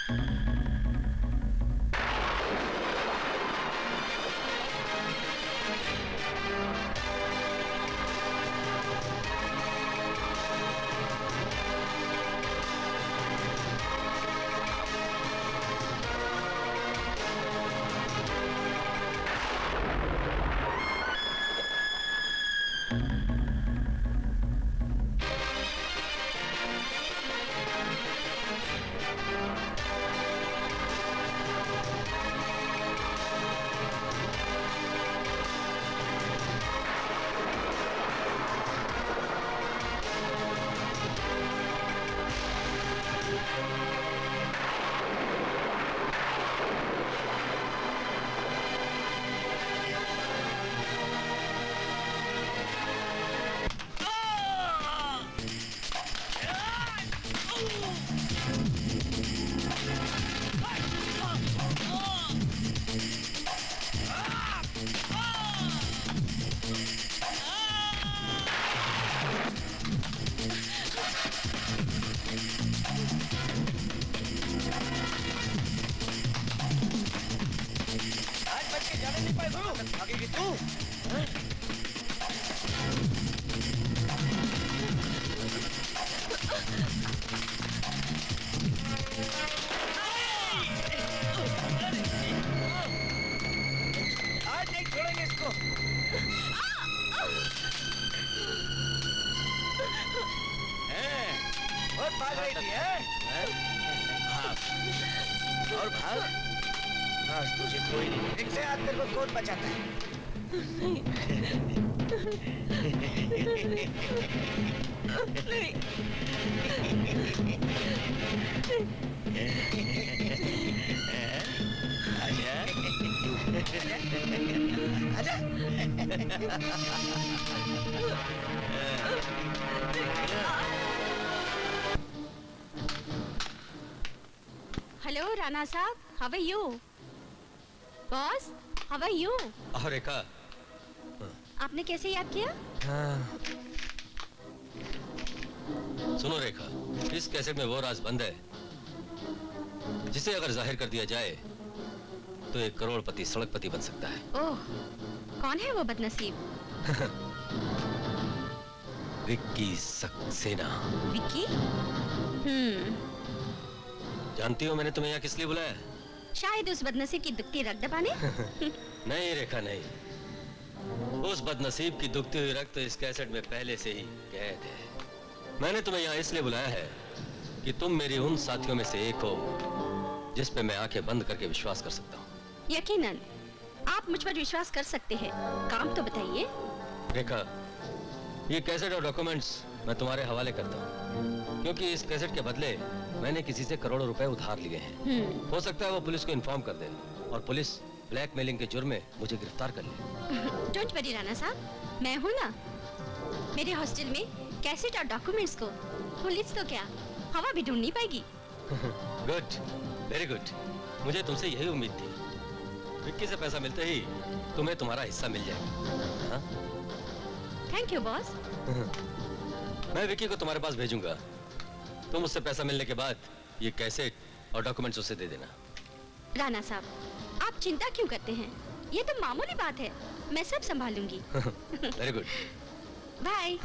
भाग रही थी, और भाग। आज तुझे कोई नहीं देखते, आज तेरे को कौन बचाता है? नहीं। आजा। हेलो राणा साहब, how are you? Boss, how are you? Rekha, आपने कैसे याद किया? सुनो रेखा, इस कैसेट में वो राज बंद है जिसे अगर जाहिर कर दिया जाए तो एक करोड़पति सड़कपति बन सकता है। ओह, कौन है वो बदनसीब? विक्की सक्सेना। विक्की? जानती हो मैंने तुम्हें यहाँ किस लिए बुलाया? शायद उस बदनसीब की दुखती रग दबाने। नहीं रेखा, नहीं। उस बदनसीब की दुखती हुई रग तो इस कैसेट में पहले से ही कैद है। मैंने तुम्हें यहाँ इसलिए बुलाया है कि तुम मेरी उन साथियों में से एक हो जिस पे मैं आंखें बंद करके विश्वास कर सकता हूँ। यकीनन, आप मुझ पर विश्वास कर सकते हैं। काम तो बताइए। रेखा, ये कैसेट और डॉक्यूमेंट्स मैं तुम्हारे हवाले करता हूँ, क्योंकि इस कैसेट के बदले मैंने किसी से करोड़ों रुपए उधार लिए हैं। हो सकता है वो पुलिस को इन्फॉर्म कर दे और पुलिस ब्लैकमेलिंग के जुर्म में मुझे गिरफ्तार कर ले। डोंट वरी राणा साहब, मैं हूँ ना। मेरे हॉस्टल में कैसेट और डॉक्यूमेंट्स को पुलिस तो क्या, हवा भी ढूंढ नहीं पाएगी। Good, very good. मुझे तुमसे यही उम्मीद थी। विक्की से पैसा मिलते ही तुम्हें तुम्हारा हिस्सा मिल जाएगा। Thank you boss. मैं विक्की को तुम्हारे पास भेजूंगा। तुम उससे पैसा मिलने के बाद ये कैसेट और डॉक्यूमेंट्स उसे दे देना। राणा साहब, आप चिंता क्यों करते हैं? ये तो मामूली बात है, मैं सब संभालूंगी। Very good. Bye.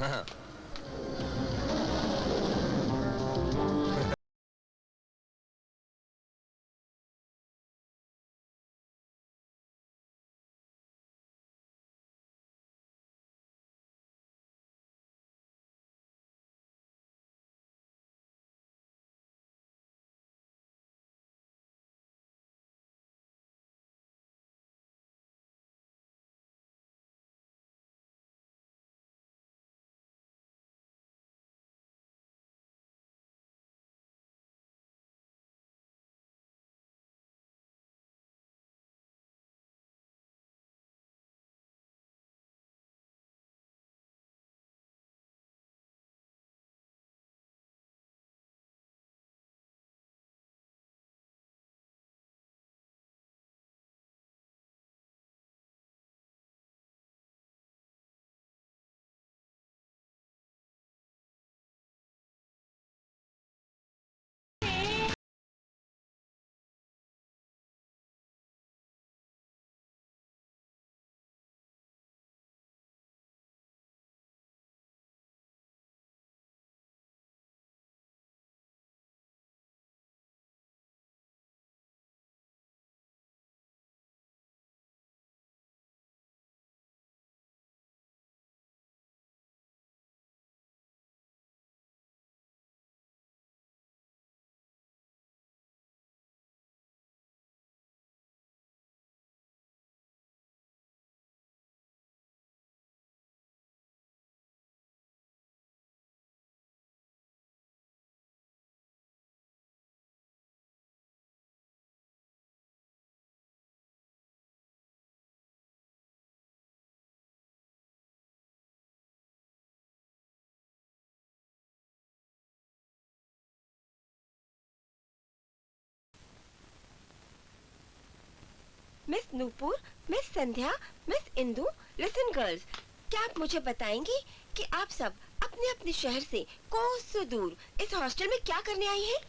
Miss Nupur, miss Sandhya, miss Indu, listen girls, क्या आप मुझे बताएंगी कि आप सब अपने अपने शहर से कोसों दूर इस हॉस्टल में क्या करने आई हैं?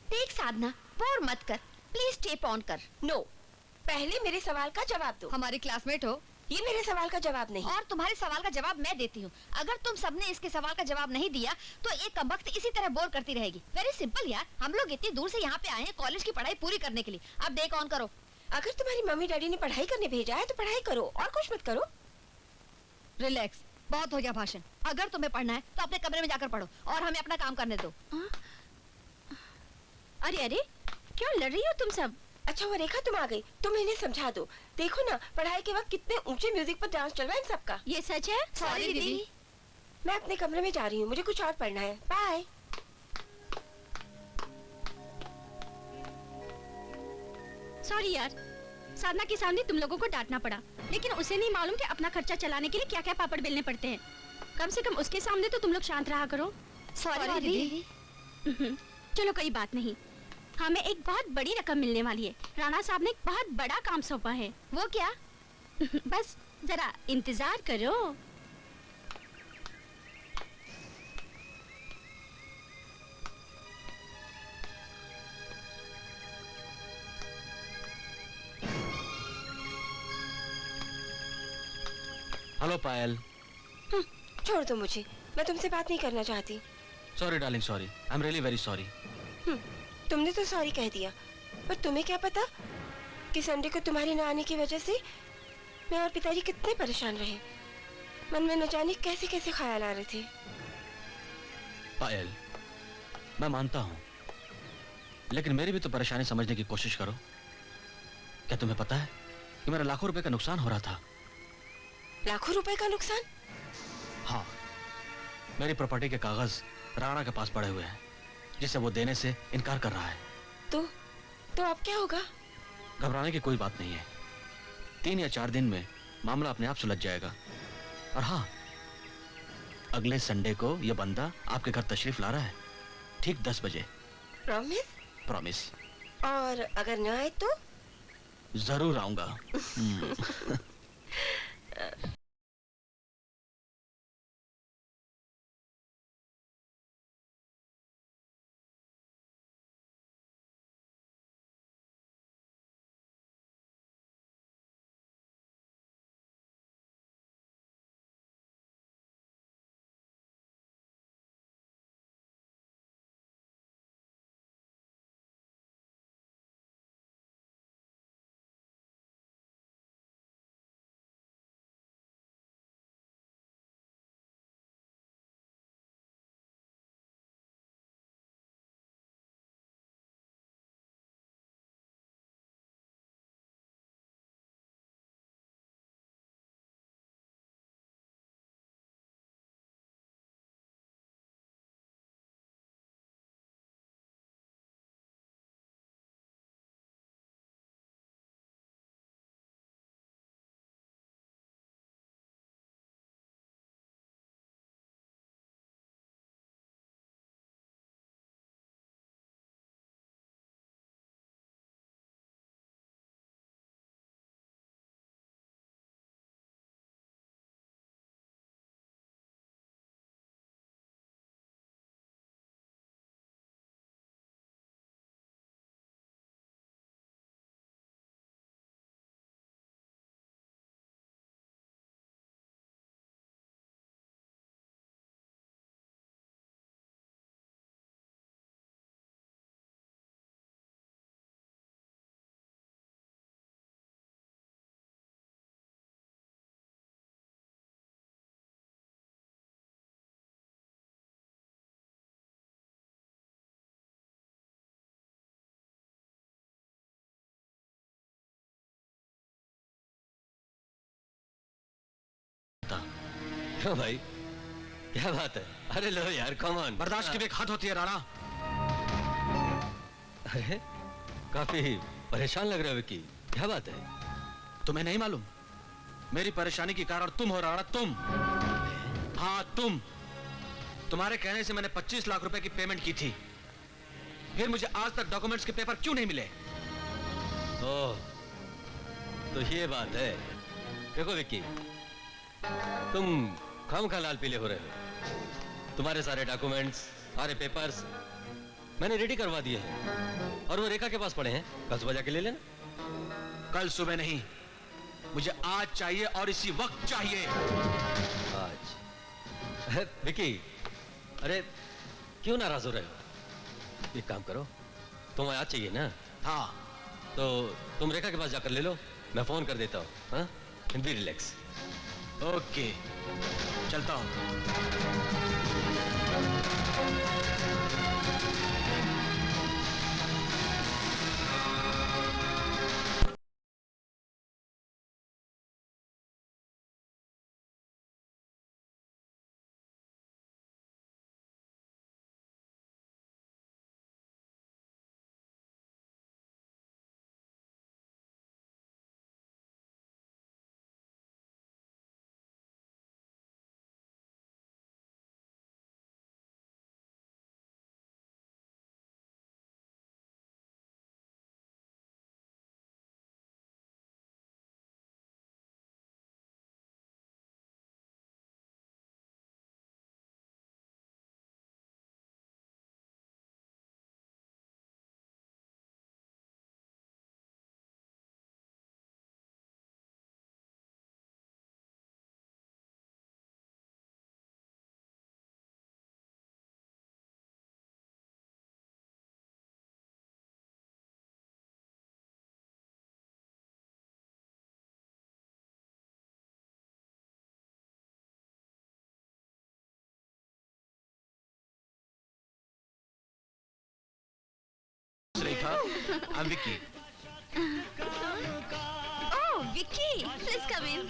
देख साधना, बोर मत कर, प्लीज टेप ऑन कर। नो, पहले मेरे सवाल का जवाब दो। हमारी क्लासमेट हो ये मेरे सवाल का जवाब नहीं। और तुम्हारे सवाल का जवाब मैं देती हूँ। अगर तुम सबने इसके सवाल का जवाब नहीं दिया तो ये कमबख्त इसी तरह बोर करती रहेगी। वेरी सिंपल यार, हम लोग इतनी दूर से यहाँ पे आए हैं कॉलेज की पढ़ाई पूरी करने के लिए। अब देख ऑन करो। अगर तुम्हारी मम्मी डैडी ने पढ़ाई करने भेजा है तो पढ़ाई करो और कुछ मत करो। रिलैक्स, बहुत हो गया भाषण। अगर तुम्हें पढ़ना है तो अपने कमरे में जाकर पढ़ो और हमें अपना काम करने दो। अरे अरे, क्यों लड़ रही हो तुम सब? अच्छा वो रेखा तुम आ गई, तुम इन्हें समझा दो। देखो ना पढ़ाई के वक्त कितने ऊंचे म्यूजिक पर डांस चल रहा है इन सबका। ये सच है? सॉरी दीदी, मैं अपने कमरे में जा रही हूँ, मुझे कुछ और पढ़ना है। बाय। सॉरी यार, साधना के सामने तुम लोगों को डांटना पड़ा, लेकिन उसे नहीं मालूम कि अपना खर्चा चलाने के लिए क्या क्या पापड़ बेलने पड़ते हैं। कम से कम उसके सामने तो तुम लोग शांत रहा करो। सॉरी दीदी। चलो कोई बात नहीं, हमें एक बहुत बड़ी रकम मिलने वाली है। राणा साहब ने एक बहुत बड़ा काम सौंपा है। वो क्या? बस जरा इंतजार करो। हेलो पायल। छोड़ दो मुझे, मैं तुमसे बात नहीं करना चाहती। Sorry darling, sorry, I am really very sorry. तुमने तो सॉरी कह दिया, पर तुम्हें क्या पता कि संडे को तुम्हारे न आने की वजह से मैं और पिताजी कितने परेशान रहे। मन में न जाने कैसे कैसे ख्याल आ रहे थे। पायल, मैं मानता हूँ, लेकिन मेरी भी तो परेशानी समझने की कोशिश करो। क्या तुम्हें पता है कि मेरा लाखों रुपए का नुकसान हो रहा था? लाखों रुपए का नुकसान? हाँ, मेरी प्रॉपर्टी के कागज राणा के पास पड़े हुए हैं, जिसे वो देने से इनकार कर रहा है। तो अब क्या होगा? घबराने की कोई बात नहीं है। 3 या 4 दिन में मामला अपने आप सुलझ जाएगा। और हाँ, अगले संडे को यह बंदा आपके घर तशरीफ ला रहा है, ठीक 10 बजे। प्रॉमिस? प्रॉमिस। और अगर न आए तो? जरूर आऊंगा। क्यों भाई, क्या बात है? अरे लो यार, कम ऑन। बर्दाश्त की भी एक हद होती है राणा। अरे काफी परेशान लग रहे हो विक्की, क्या बात है? तुम्हें नहीं मालूम मेरी परेशानी की कारण तुम हो राणा, तुम। हाँ तुम। तुम्हारे कहने से मैंने 25 लाख रुपए की पेमेंट की थी, फिर मुझे आज तक डॉक्यूमेंट्स के पेपर क्यों नहीं मिले? ओह, तो ये बात है। देखो विक्की, तुम खामखा लाल पीले हो रहे हो। तुम्हारे सारे डॉक्यूमेंट्स, सारे पेपर्स मैंने रेडी करवा दिए हैं और वो रेखा के पास पड़े हैं। कल सुबह जाके ले लेना। कल सुबह नहीं, मुझे आज चाहिए और इसी वक्त चाहिए। आज? विक्की, अरे क्यों नाराज हो रहे हो? एक काम करो, तुम्हें आज चाहिए ना? हाँ। तो तुम रेखा के पास जाकर ले लो, मैं फोन कर देता हूँ। हाँ, बी रिलैक्स। ओके, चलता हूँ। रेखा, I'm Vicky. Oh, Vicky, please come in.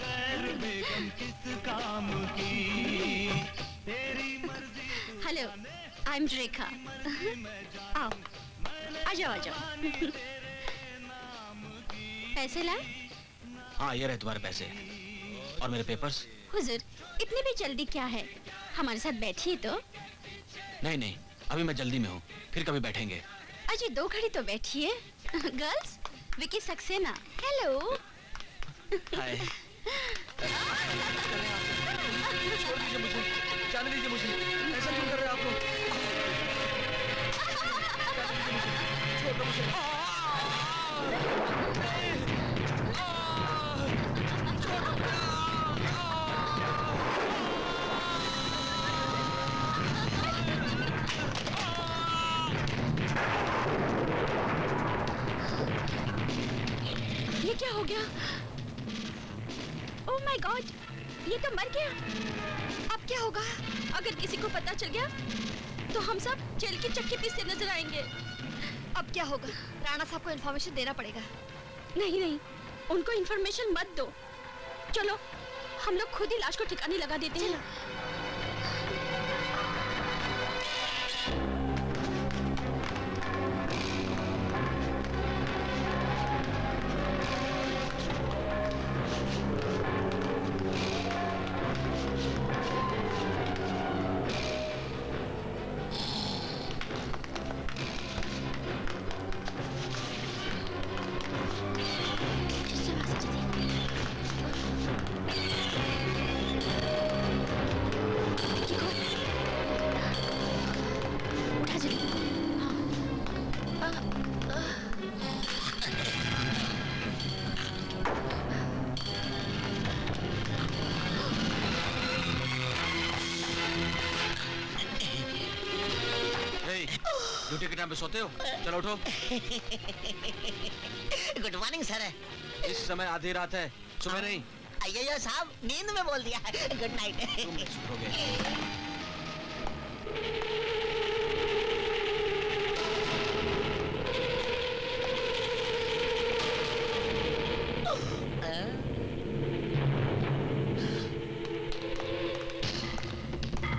Hello, I'm Rekha. आओ, आ जाओ। पैसे लाए? हाँ, ये रहे तुम्हारे पैसे और मेरे पेपर्स। हुजूर, इतनी भी जल्दी क्या है? हमारे साथ बैठिए तो। नहीं, अभी मैं जल्दी में हूँ, फिर कभी बैठेंगे। अजी 2 घड़ी तो बैठिए। गर्ल्स, विकी सक्सेना। हेलो। हाय। छोड़ दीजिए मुझे, जाने दीजिए मुझे। ऐसा क्यों कर रहे हैं आप लोग? छोड़ दो मुझे। ये क्या हो गया? ओह माय गॉड, ये तो मर गया। अब क्या होगा? अगर किसी को पता चल गया तो हम सब जेल की चक्की पीसते नजर आएंगे। अब क्या होगा? राणा साहब को इन्फॉर्मेशन देना पड़ेगा। नहीं, उनको इन्फॉर्मेशन मत दो। चलो, हम लोग खुद ही लाश को ठिकाने लगा देते हैं। ड्यूटी के टाइम पे सोते हो? चलो उठो। Good morning sir. इस समय आधी रात है, सुबह नहीं। अय्यो साहब, नींद में बोल दिया। Good night. तुम नहीं सुधरोगे।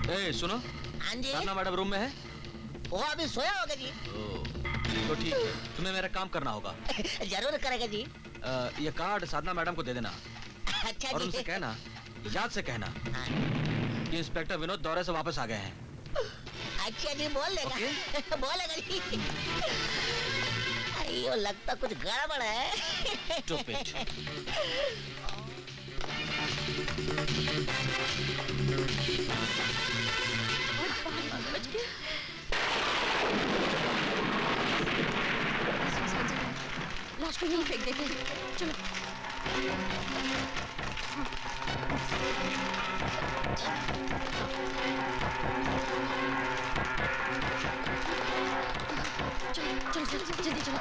ए, सुनो। हाँ जी। साधना मैडम रूम में है? वो अभी सोया होगा जी। तो ठीक है, तुम्हें मेरा काम करना होगा। जरूर करेगा जी। ये कार्ड साधना मैडम को दे देना। अच्छा और जी। उनसे कहना, याद से कहना हाँ। कि इंस्पेक्टर विनोद दौरे से वापस आ गए हैं। अच्छा जी, बोल देगा। बोलेगा जी। अयो लगता कुछ गड़बड़ है। Stop it. बच गया। लाश को यहीं फेंक देते हैं। चलो। चलो चलो चलो जल्दी चलो।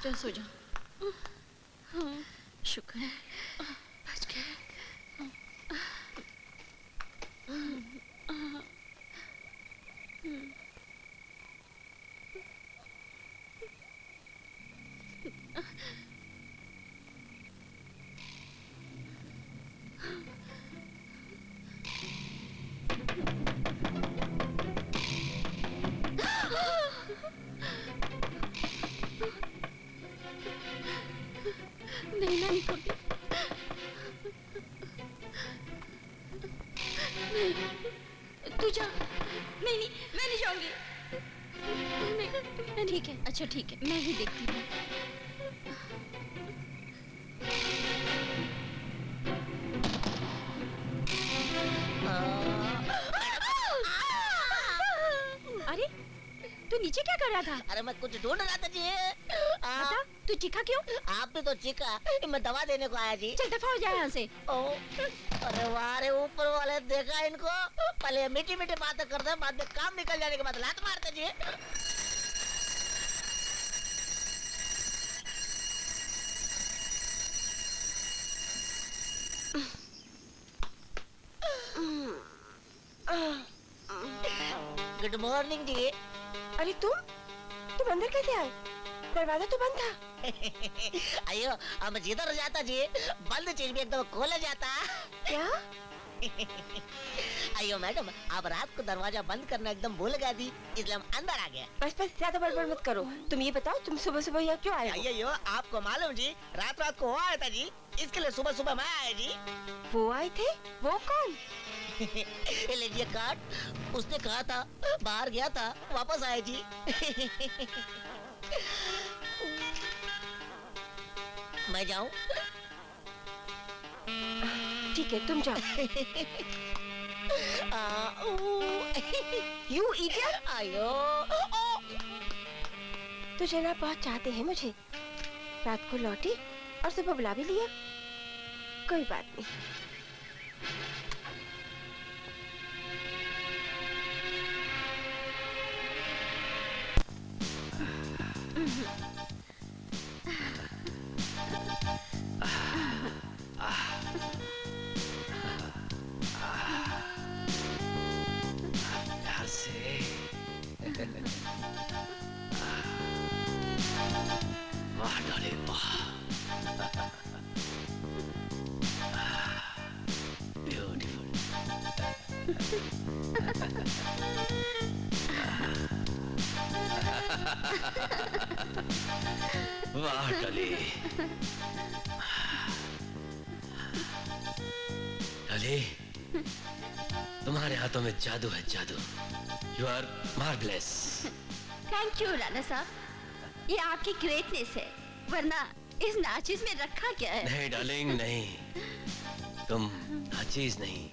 चल सो जा। शुक्र है बच गए। नहीं ना निकोगे। नहीं तू जा। नहीं नहीं मैं नहीं जाऊंगी। नहीं ठीक है। अच्छा ठीक है मैं ही देखती हूँ। अरे तू नीचे क्या कर रहा था? अरे मैं कुछ ढूंढ रहा था जी। बता तू चीखा क्यों? आप भी तो चीखा। मैं दवा देने को आया जी। चल दफा हो जाए यहाँ से। ओ, अरे वाह रे ऊपर वाले देखा इनको। पहले मीठी मीठी बातें करते हैं, बाद में काम निकल जाने के बाद लात मारते जी। गुड मॉर्निंग जी। अरे तुम अंदर कैसे आए? दरवाजा तो बंद था। अयो हम जिधर जाता जी बंद चीज भी एकदम खोला जाता। क्या? अयो मैडम आप रात को दरवाजा बंद करना एकदम भूल गए थी, इसलिए हम अंदर आ गए। बस ज्यादा बड़बड़ मत करो। तुम ये बताओ तुम सुबह सुबह यहाँ क्यों आए हो? अयो आपको मालूम जी रात रात को वो आया था जी, इसके लिए सुबह सुबह मैं आया जी। वो आए थे? वो कौन? लीजिए कार्ड। उसने कहा था बाहर गया था वापस आया जी। मैं जाऊं? ठीक है तुम जाओ। You idiot! आयो तो जनाब बहुत चाहते हैं मुझे। रात को लौटी और सुबह बुला भी लिया। कोई बात नहीं। वाह डली, डली, तुम्हारे हाथों में जादू है, जादू। You are marvellous. Thank you Rana साहब, ये आपकी ग्रेटनेस है, वरना इस नाचिस में रखा क्या है? नहीं डार्लिंग, नहीं, तुम नाचीज नहीं,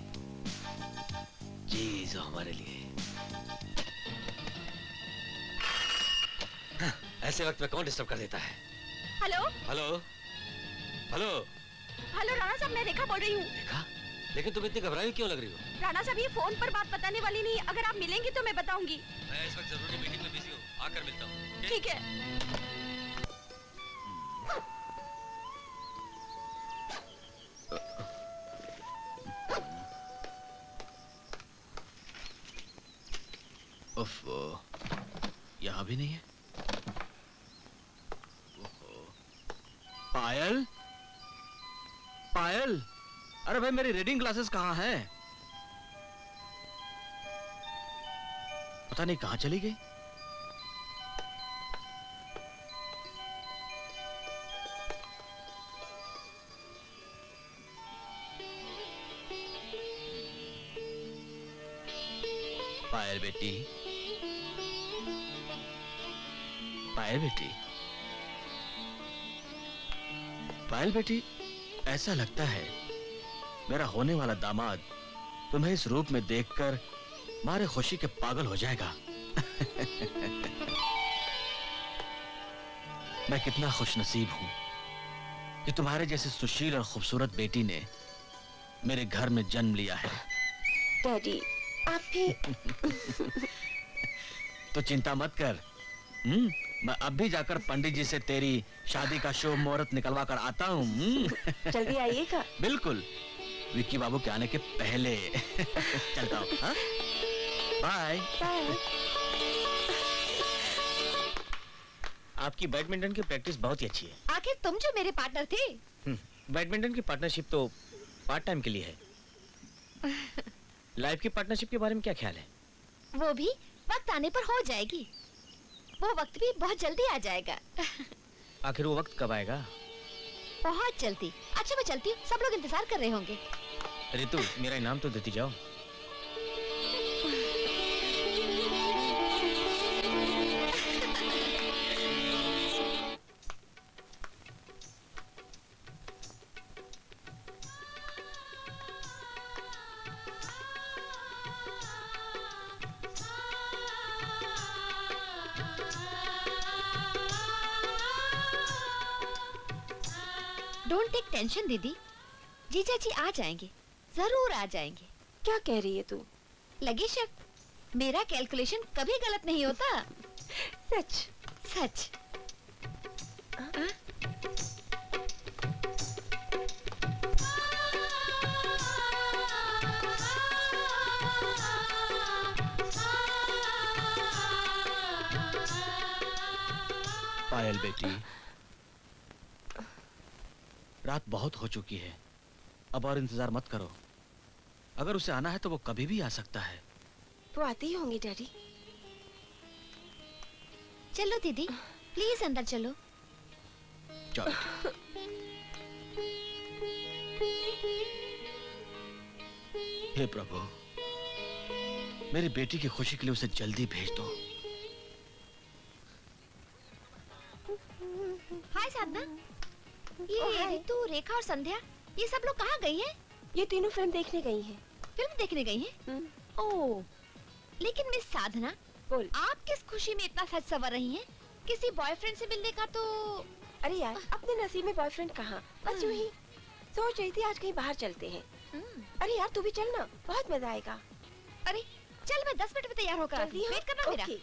चीज हो हमारे लिए। हाँ, ऐसे वक्त में कौन डिस्टर्ब कर देता है? Hello hello, hello. Hello Rana साहब, मैं रेखा बोल रही हूँ। देखा, लेकिन तुम इतनी घबराई क्यों लग रही हो? राणा साहब, ये फोन पर बात बताने वाली नहीं, अगर आप मिलेंगी तो मैं बताऊंगी। मैं इस वक्त जरूरी मीटिंग में बिजी हूँ, आकर मिलता हूँ। ठीक है। उफ, यहाँ भी नहीं है। पायल, पायल, अरे भाई मेरी रीडिंग क्लासेस कहाँ हैं? पता नहीं कहाँ चली गई। पायल बेटी, पायल बेटी, पायल बेटी, ऐसा लगता है मेरा होने वाला दामाद तुम्हें इस रूप में देखकर मारे खुशी के पागल हो जाएगा। मैं कितना खुशनसीब हूं कि तुम्हारे जैसे सुशील और खूबसूरत बेटी ने मेरे घर में जन्म लिया है। डैडी, आप भी। तो चिंता मत कर, मैं अब भी जाकर पंडित जी से तेरी शादी का शुभ मुहूर्त निकलवा कर आता हूँ। जल्दी आइएगा। बिल्कुल, विक्की बाबू के आने के पहले। चलता हूँ। हाँ? बाय। बाय। आपकी बैडमिंटन की प्रैक्टिस बहुत ही अच्छी है। आखिर तुम जो मेरे पार्टनर थे। बैडमिंटन की पार्टनरशिप तो पार्ट टाइम के लिए है। लाइफ की पार्टनरशिप के बारे में क्या ख्याल है? वो भी वक्त आने पर हो जाएगी। वो वक्त भी बहुत जल्दी आ जाएगा। आखिर वो वक्त कब आएगा? बहुत जल्दी। अच्छा मैं चलती हूँ, सब लोग इंतजार कर रहे होंगे। रितु, मेरा इनाम तो देती जाओ। डोंट टेक टेंशन दीदी, जीजा जी आ जाएंगे, जरूर आ जाएंगे। क्या कह रही है तू? लगी शक, मेरा कैलकुलेशन कभी गलत नहीं होता। सच? सच। पायल बेटी, रात बहुत हो चुकी है, अब और इंतजार मत करो। अगर उसे आना है तो वो कभी भी आ सकता है। वो आते ही होंगे डैडी। चलो दीदी, प्लीज अंदर चलो। चलो। हे प्रभु, मेरी बेटी की खुशी के लिए उसे जल्दी भेज दो। हाय साधना, ये रितु, रेखा और संध्या, ये सब लोग कहाँ गई हैं? ये तीनों फिल्म देखने गई हैं। फिल्म देखने गई हैं? ओह, लेकिन मिस साधना, बोल। आप किस खुशी में इतना सज सवर रही हैं? किसी बॉयफ्रेंड से मिलने का तो। अरे यार, अपने नसीब में बॉयफ्रेंड कहाँ, बस यूं ही सोच रही थी आज कहीं बाहर चलते हैं। अरे यार तू भी चल ना, बहुत मजा आएगा। अरे चल, मैं 10 मिनट में तैयार होकर आती हूँ, वेट करना मेरा। ओके।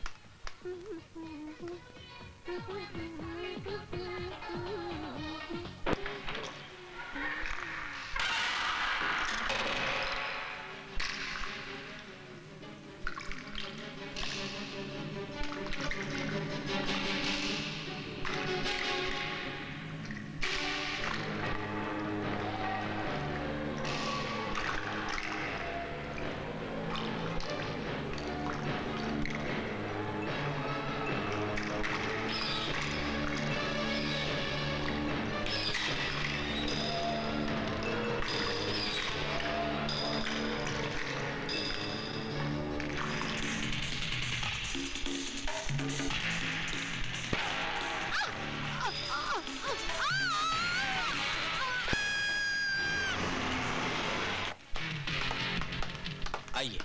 आइए।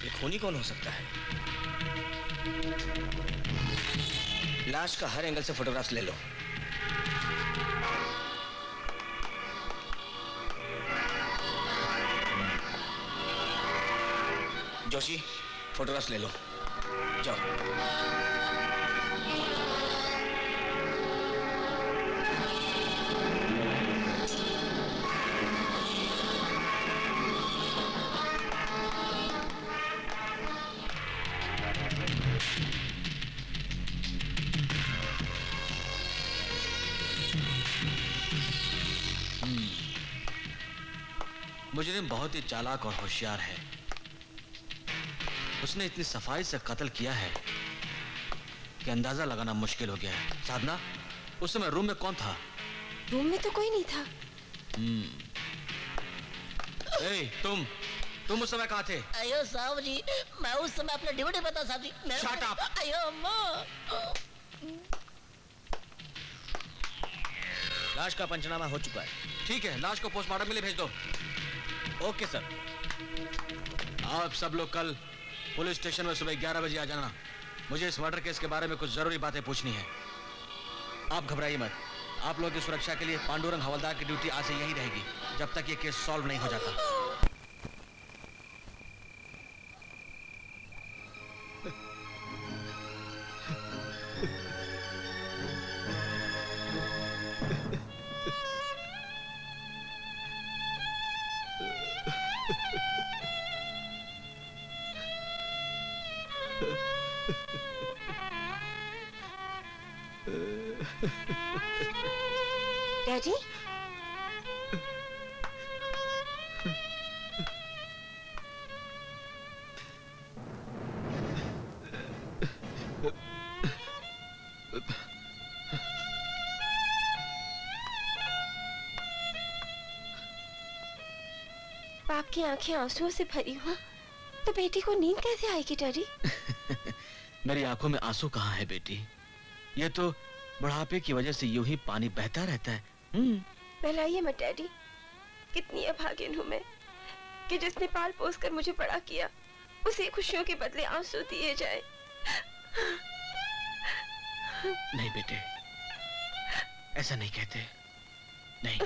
ये खूनी कौन हो सकता है? लाश का हर एंगल से फोटोग्राफ्स ले लो। जोशी, फोटोग्राफ्स ले लो। जाओ। मुजरिम बहुत ही चालाक और होशियार है। उसने इतनी सफाई से कत्ल किया है कि अंदाजा लगाना मुश्किल हो गया है। साधना, उस समय रूम में कौन था? रूम में तो कोई नहीं था। तुम उस समय कहाँ थे? अयो साहब जी, मैं उस समय अपने ड्यूटी पे था साहब जी। Shut up! अयो अम्मा। लाश का पंचनामा हो चुका है। ठीक है, लाश को पोस्टमार्टम के लिए भेज दो। Okay sir. आप सब लोग कल पुलिस स्टेशन में सुबह 11 बजे आ जाना। मुझे इस मर्डर केस के बारे में कुछ जरूरी बातें पूछनी है। आप घबराइए मत। आप लोगों की सुरक्षा के लिए पांडुरंग हवलदार की ड्यूटी आज से यही रहेगी जब तक ये केस सॉल्व नहीं हो जाता। डैडी, बाप की आंखें आंसुओं से भरी हो तो बेटी को नींद कैसे आएगी डैडी? मेरी आंखों में आंसू कहाँ है बेटी? ये तो बुढ़ापे की वजह से यूं ही पानी बहता रहता है। बहलाइए मत डैडी। कितनी अभागिन हूँ मैं कि जिसने पाल पोस कर मुझे बड़ा किया उसे खुशियों के बदले आंसू दिए जाए। नहीं बेटे, ऐसा नहीं कहते। नहीं,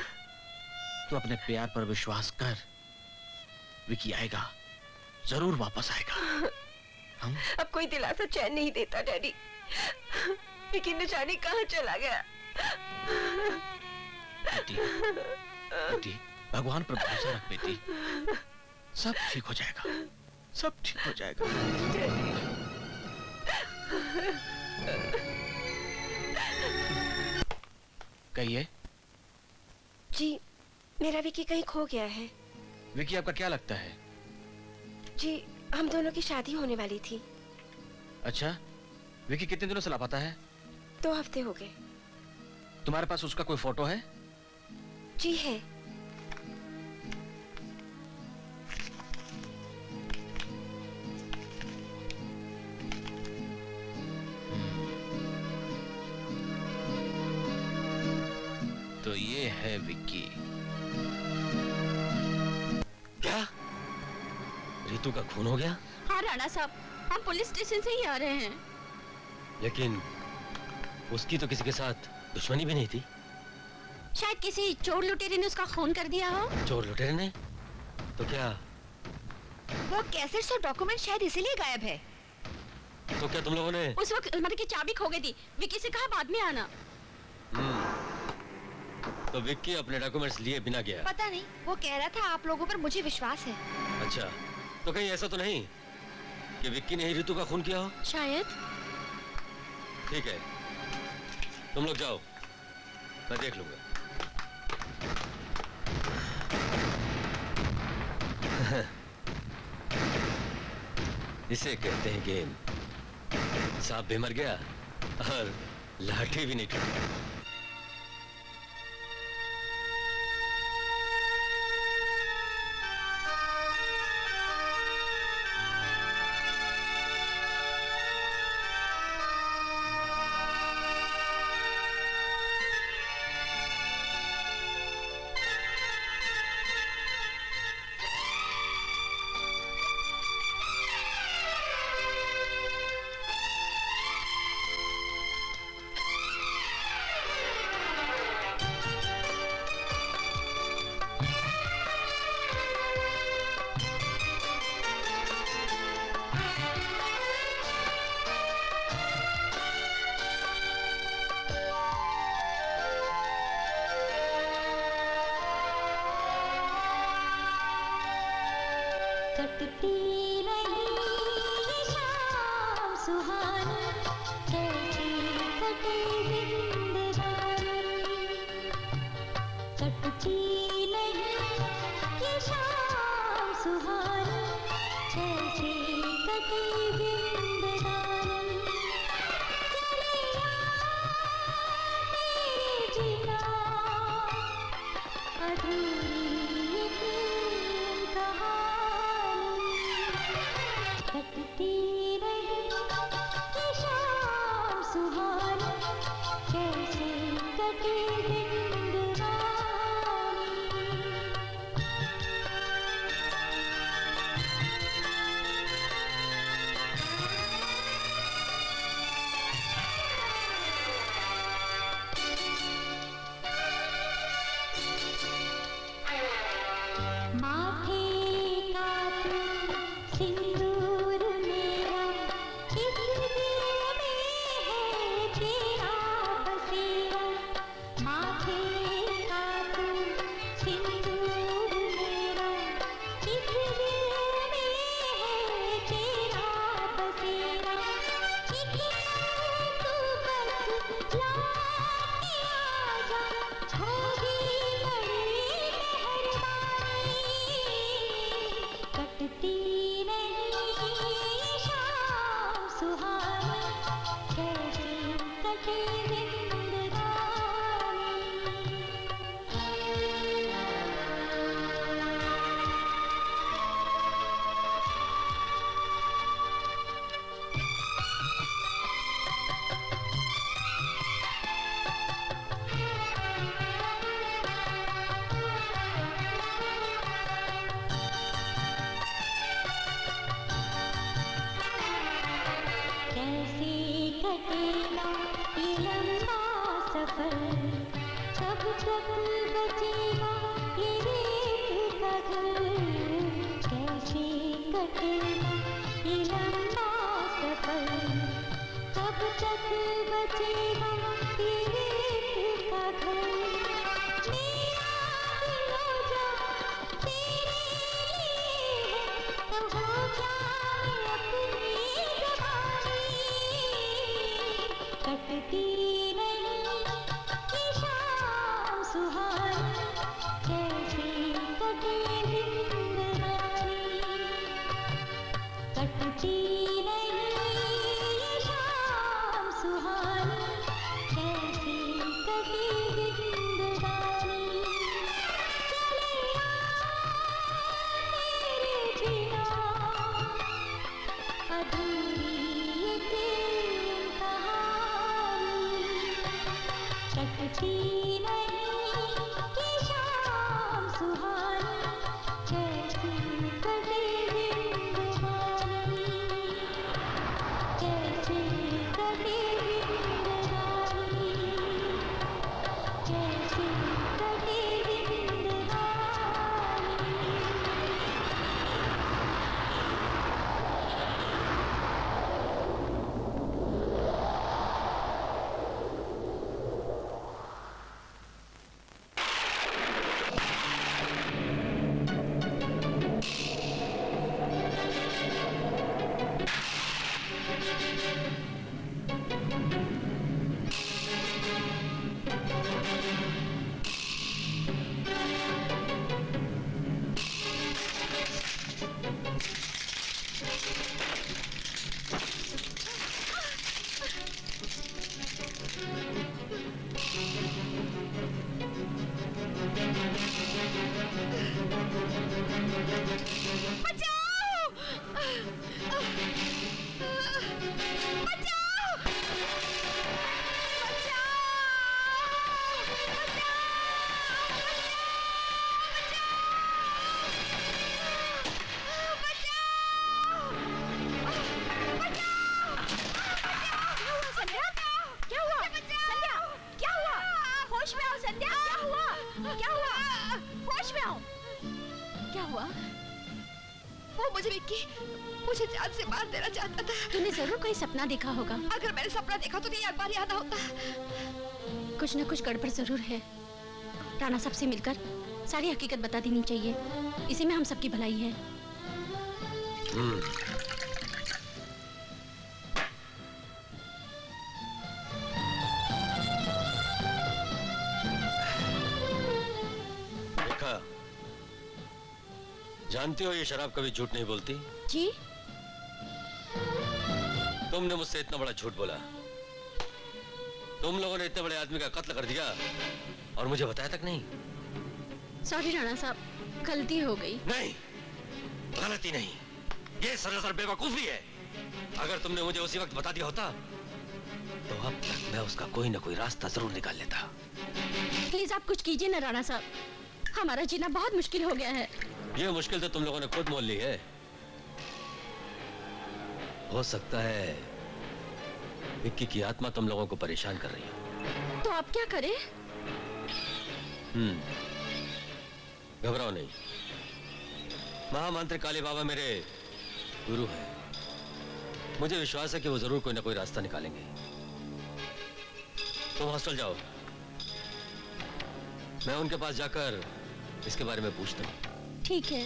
तू अपने प्यार पर विश्वास कर। विकी आएगा, जरूर वापस आएगा। हम अब कोई दिलासा चैन नहीं देता डैडी। विकी न जाने कहाँ चला गया। बेटी, बेटी, भगवान पर भरोसा रख बेटी। सब ठीक हो जाएगा, सब ठीक हो जाएगा। कहिए। जी, मेरा विकी कहीं खो गया है। विकी आपका क्या लगता है? जी, हम दोनों की शादी होने वाली थी। अच्छा, विकी कितने दिनों से लापता है? 2 हफ्ते हो गए। तुम्हारे पास उसका कोई फोटो है? जी है। तो ये है विक्की। क्या रितु का खून हो गया? हाँ राणा साहब, हम पुलिस स्टेशन से ही आ रहे हैं। लेकिन उसकी तो किसी के साथ दुश्मनी भी नहीं थी। शायद किसी चोर लुटेरे ने उसका खून कर दिया हो। चोर लुटेरे ने? तो क्या वो कैसेट्स और डॉक्यूमेंट शायद इसीलिए गायब है। तो क्या तुम लोगों ने? उस वक्त अलमारी की चाबी खो गई थी। विकी से कहा बाद में आना। तो विक्की अपने डॉक्यूमेंट्स लिए बिना गया? पता नहीं, वो कह रहा था आप लोगों पर मुझे विश्वास है। अच्छा, तो कहीं ऐसा तो नहीं कि विक्की ने ही रितु का खून किया हो? शायद। ठीक है, तुम लोग जाओ, मैं देख लूंगा। इसे कहते हैं गेम। सांप भी मर गया और लाठी भी नहीं टूटी। कटती रही शाम सुहानी, कैसी कटे जिंदगानी। कटती नहीं ये शाम सुहानी, कैसी कटे जिंदगानी। चले यार मेरे जीना, अधूरी एक कहानी। कटती रही ये शाम सुहानी, कैसे कटे जिंदगानी। माथे का तुम सिंदूर मेरा, इस दिल में है तेरा बसेरा। माथे का तुम सिंदूर मेरा, इस दिल में है तेरा बसेरा। एक तू बस लौट के आजा, होगी बड़ी मेहरबानी। कटती नहीं शाम सुहानी, कैसे कटे जिंदगानी। कैसे कटेगा ये लंबा सफर, कब तक बचेगा ये रेत का घर। कैसे कटेगा ये लंबा सफर, कब तक बचेगा ये रेत का घर। मेरा दिल जो तेरे लिए है, तो हो जाए अपनी ज़बानी। कटती नहीं ये शाम सुहानी, कैसे कटे जिंदगानी। कटती नहीं ये शाम सुहानी, कैसे कटे जिंदगानी। चले यार मेरे जीना, अधूरी एक कहानी। कटती नहीं ये शाम सुहानी, कैसी कटे जिंदगानी। कैसे कटे जिंदगानी, कैसे कटे जिंदगानी। होश में आओ। क्या हुआ? वो मुझे विक्की मुझे जान से मार देना चाहता था। तूने जरूर कोई सपना देखा होगा। अगर मैंने सपना देखा तो नहीं अखबार याद होता। कुछ न कुछ गड़बड़ जरूर है। राणा साहब से मिलकर सारी हकीकत बता देनी चाहिए। इसी में हम सबकी भलाई है। देखा, जानती हो ये शराब कभी झूठ नहीं बोलती। जी? तुमने मुझसे इतना बड़ा झूठ बोला। तुम लोगों ने इतने बड़े आदमी का कत्ल कर दिया और मुझे बताया तक नहीं। सॉरी राणा साहब, गलती हो गई। नहीं, गलती नहीं, ये सरासर बेवकूफी है। अगर तुमने मुझे उसी वक्त बता दिया होता तो अब तक मैं उसका कोई ना कोई रास्ता जरूर निकाल लेता। प्लीज आप कुछ कीजिए ना राणा साहब, हमारा जीना बहुत मुश्किल हो गया है। ये मुश्किल तो तुम लोगों ने खुद मोल ली है। हो सकता है विक्की की आत्मा तुम लोगों को परेशान कर रही हो। तो आप क्या करें? घबराओ नहीं, महामंत्री काली बाबा मेरे गुरु हैं। मुझे विश्वास है कि वो जरूर कोई ना कोई रास्ता निकालेंगे। तुम हॉस्टल जाओ, मैं उनके पास जाकर इसके बारे में पूछता हूँ। ठीक है।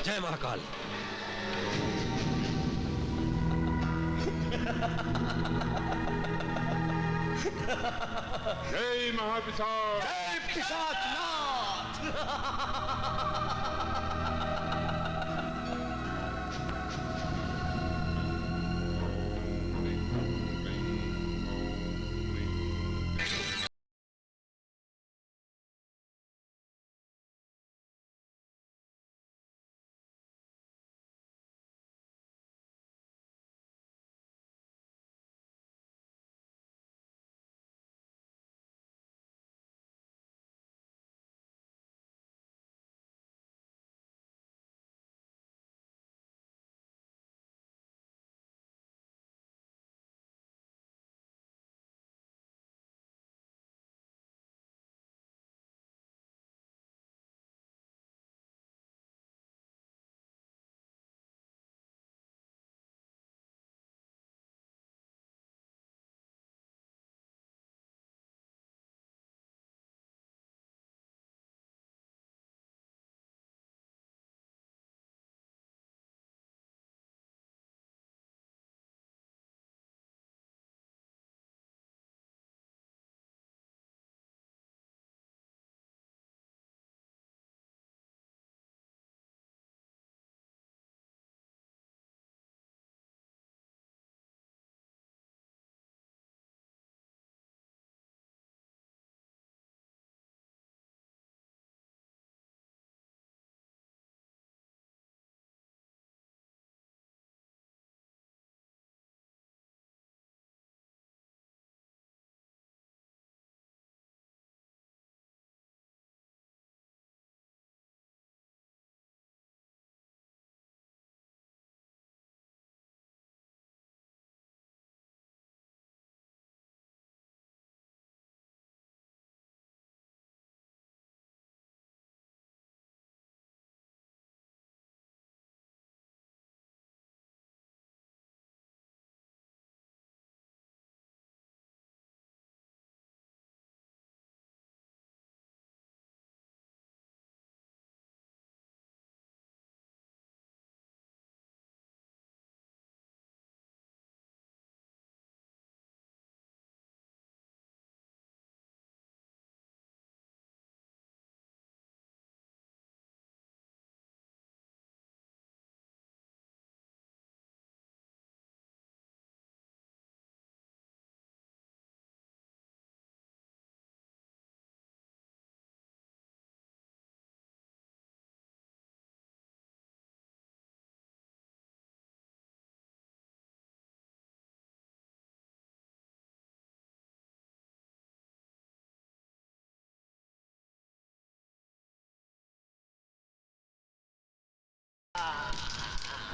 जय महाकाल। जय महापिशाच। जय पिशाचनाथ।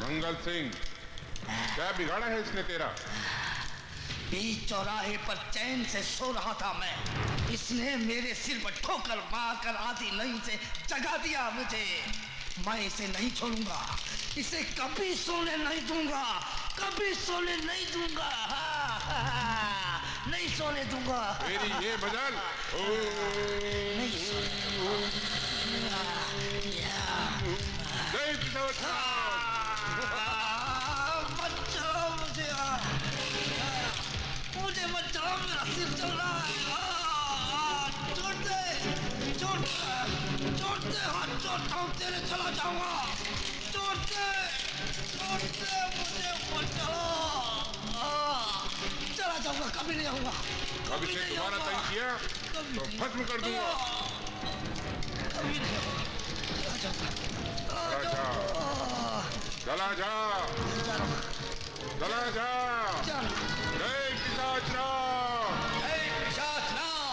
मंगल सिंह, क्या बिगाड़ा है इसने तेरा? बीच चौराहे पर चैन से सो रहा था मैं, इसने मेरे सिर पर ठोकर मारकर आधी नींद से जगा दिया मुझे। मैं इसे नहीं छोड़ूंगा, इसे कभी सोने नहीं दूंगा, कभी सोने नहीं दूंगा। नहीं सोने दूंगा। मेरी ये मजाल। नहीं सोने दूंगा। जय पिशाचनाथ। बचाओ मुझे, मुझे बचाओ, मेरा सिर चल रहा है। छोड़ दे, छोड़ दे, छोड़ दे, हाथ छोड़ता हूँ, तेरे चला जाऊंगा। छोड़ दे, मुझे बचाओ। चला जाऊंगा, कभी नहीं आऊंगा। अब इसे दोबारा तंग किया तो खत्म कर दूंगा। कभी नहीं आऊंगा। चला जा, चला जा। जय पिशाचनाथ। जय पिशाचनाथ।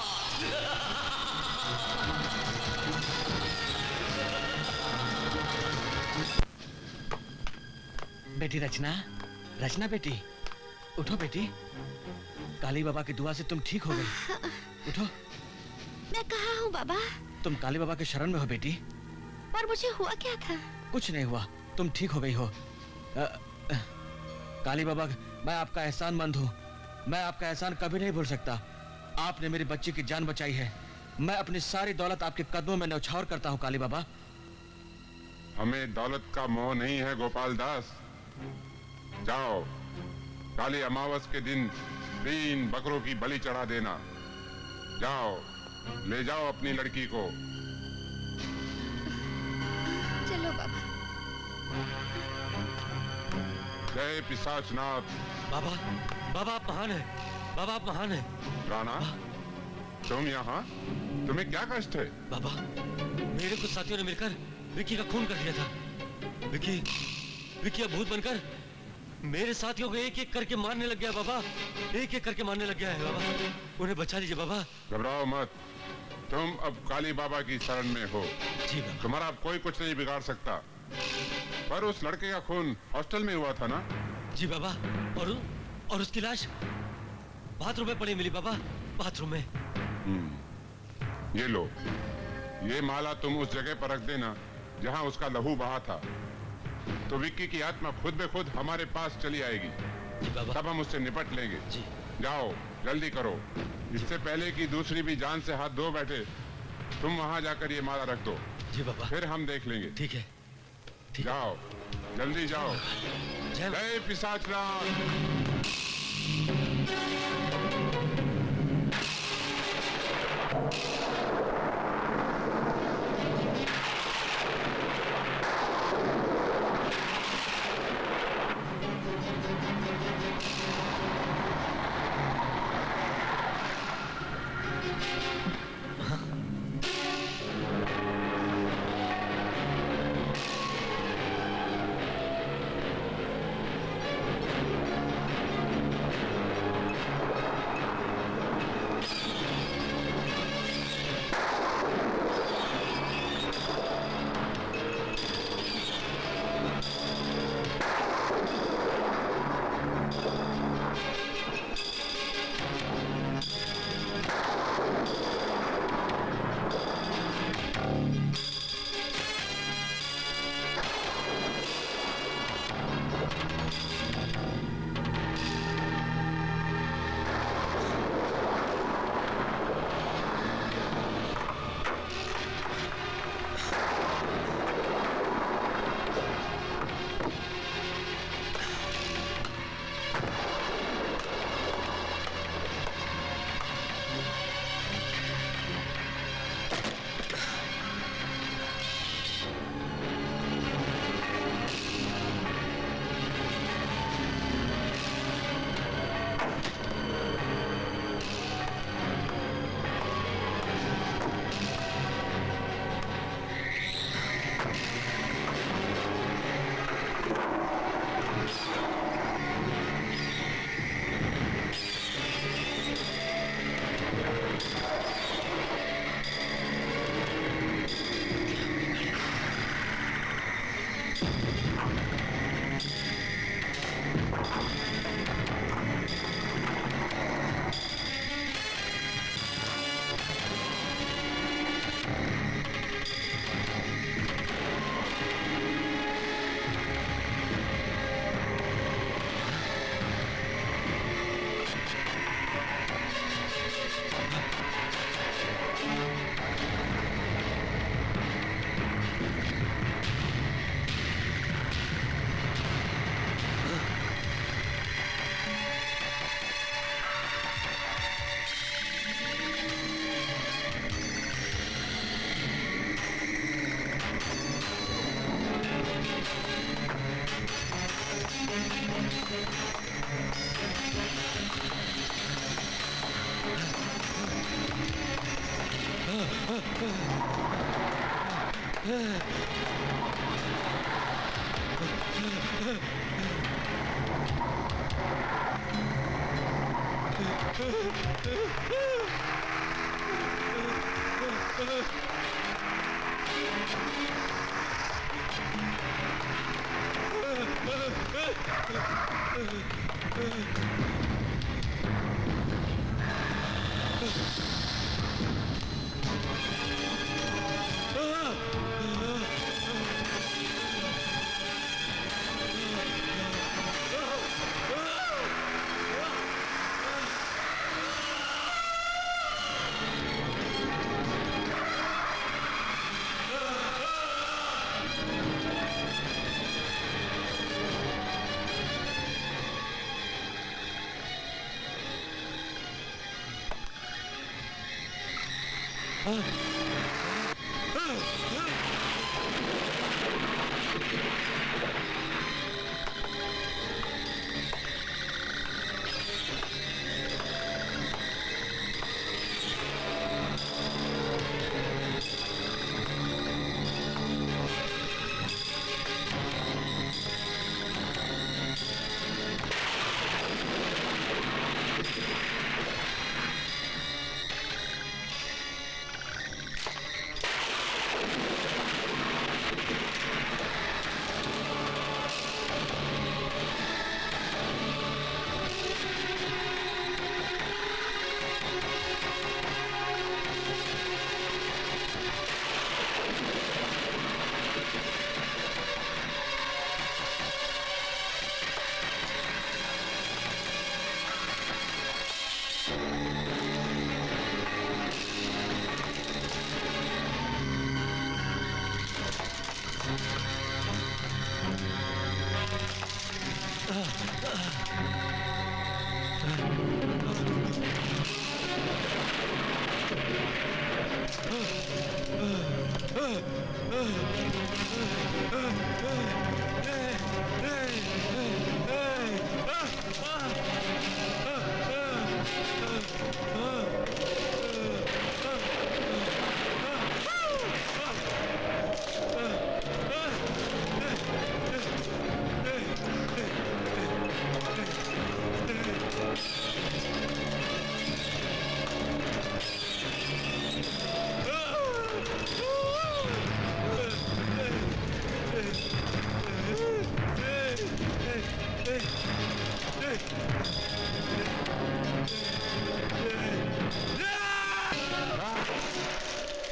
बेटी रचना, रचना बेटी, उठो बेटी। काली बाबा की दुआ से तुम ठीक हो गई। उठो। मैं कहाँ हूँ बाबा? तुम काली बाबा के शरण में हो बेटी। और मुझे हुआ क्या था? कुछ नहीं हुआ, तुम ठीक हो गई हो। काली बाबा, मैं आपका एहसानमंद हूँ। मैं आपका एहसान कभी नहीं भूल सकता। आपने मेरी बच्ची की जान बचाई है। मैं अपनी सारी दौलत आपके कदमों में न्यौछावर करता हूँ काली बाबा। हमें दौलत का मोह नहीं है गोपाल दास। जाओ, काली अमावस के दिन 3 बकरों की बलि चढ़ा देना। जाओ, ले जाओ अपनी लड़की को। चलो बाबा। जय पिशाचनाथ। बाबा, बाबा आप महान हैं। बाबा आप महान हैं। राणा, तुम यहाँ? तुम्हें क्या कष्ट है? बाबा, मेरे कुछ साथियों ने मिलकर विकी का खून कर दिया था। विकी अब भूत बनकर मेरे साथियों को एक एक करके मारने लग गया बाबा। एक एक करके मारने लग गया है बाबा। उन्हें बचा लीजिए बाबा। घबराओ मत, तुम अब काली बाबा की शरण में हो। जी बाबा। तुम्हारा अब कोई कुछ नहीं बिगाड़ सकता। पर उस लड़के का खून हॉस्टल में हुआ था ना? जी बाबा। और उसकी लाश बाथरूम में पड़ी मिली बाबा, बाथरूम में। ये लो, ये माला तुम उस जगह पर रख देना जहां उसका लहू बहा था। तो विक्की की आत्मा खुद ब खुद हमारे पास चली आएगी। जी बाबा। तब हम उससे निपट लेंगे। जी। जाओ, जल्दी करो। इससे पहले कि दूसरी भी जान से हाथ धो बैठे, तुम वहां जाकर ये माला रख दो। जी बाबा। फिर हम देख लेंगे। ठीक है। जाओ, जल्दी जाओ। जय पिशाचनाथ।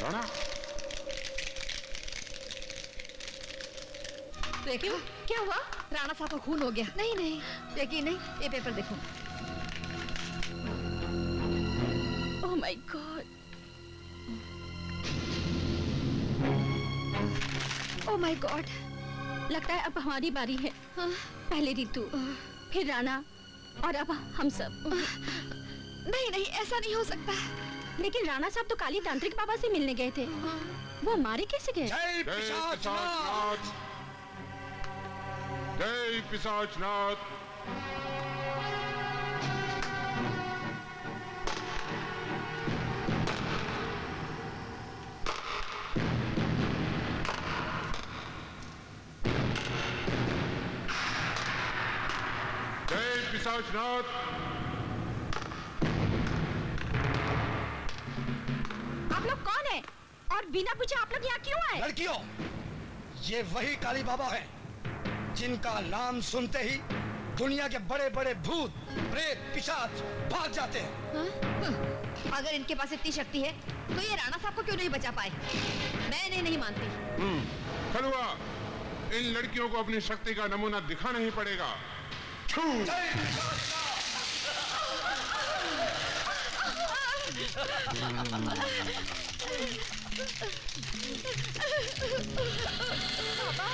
राणा, देखो क्या हुआ? राणा साहब का खून हो गया। नहीं नहीं देखिए, नहीं, ये पेपर देखो। Oh my God, oh my God, लगता है अब हमारी बारी है। पहले रितु, फिर राणा और अब हम सब। नहीं नहीं, ऐसा नहीं हो सकता। लेकिन राणा साहब तो काली तांत्रिक बाबा से मिलने गए थे, वो मारे कैसे गए? जय जय पिशाचनाथ! पिशाचनाथ, जय पिशाचनाथ। जय पिशाचनाथ। आप लोग कौन है और बिना पूछे आप लोग यहाँ क्यों आए? लड़कियों, ये वही काली बाबा हैं जिनका नाम सुनते ही दुनिया के बड़े बड़े भूत, प्रेत, पिशाच भाग जाते हैं। अगर इनके पास इतनी शक्ति है तो ये राणा साहब को क्यों नहीं बचा पाए? मैं इन्हें नहीं मानती। खलुआ, इन लड़कियों को अपनी शक्ति का नमूना दिखाना ही पड़ेगा। छू! जय पिशाचनाथ! बाबा,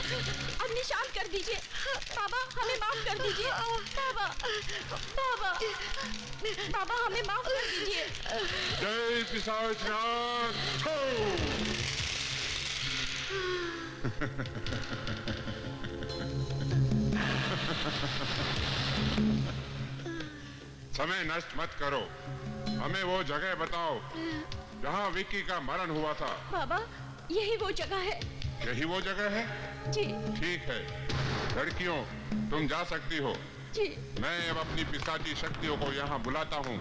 अब निशान कर दीजिए। बाबा, हमें माफ कर दीजिए। बाबा, बाबा, बाबा, हमें माफ कर दीजिए। जय पिशाचनाथ। छू! समय नष्ट मत करो, हमें वो जगह बताओ जहाँ विक्की का मरण हुआ था। बाबा यही वो जगह है। यही वो जगह है? जी ठीक है लड़कियों, तुम जा सकती हो। जी। मैं अब अपनी पिशाची शक्तियों को यहाँ बुलाता हूँ।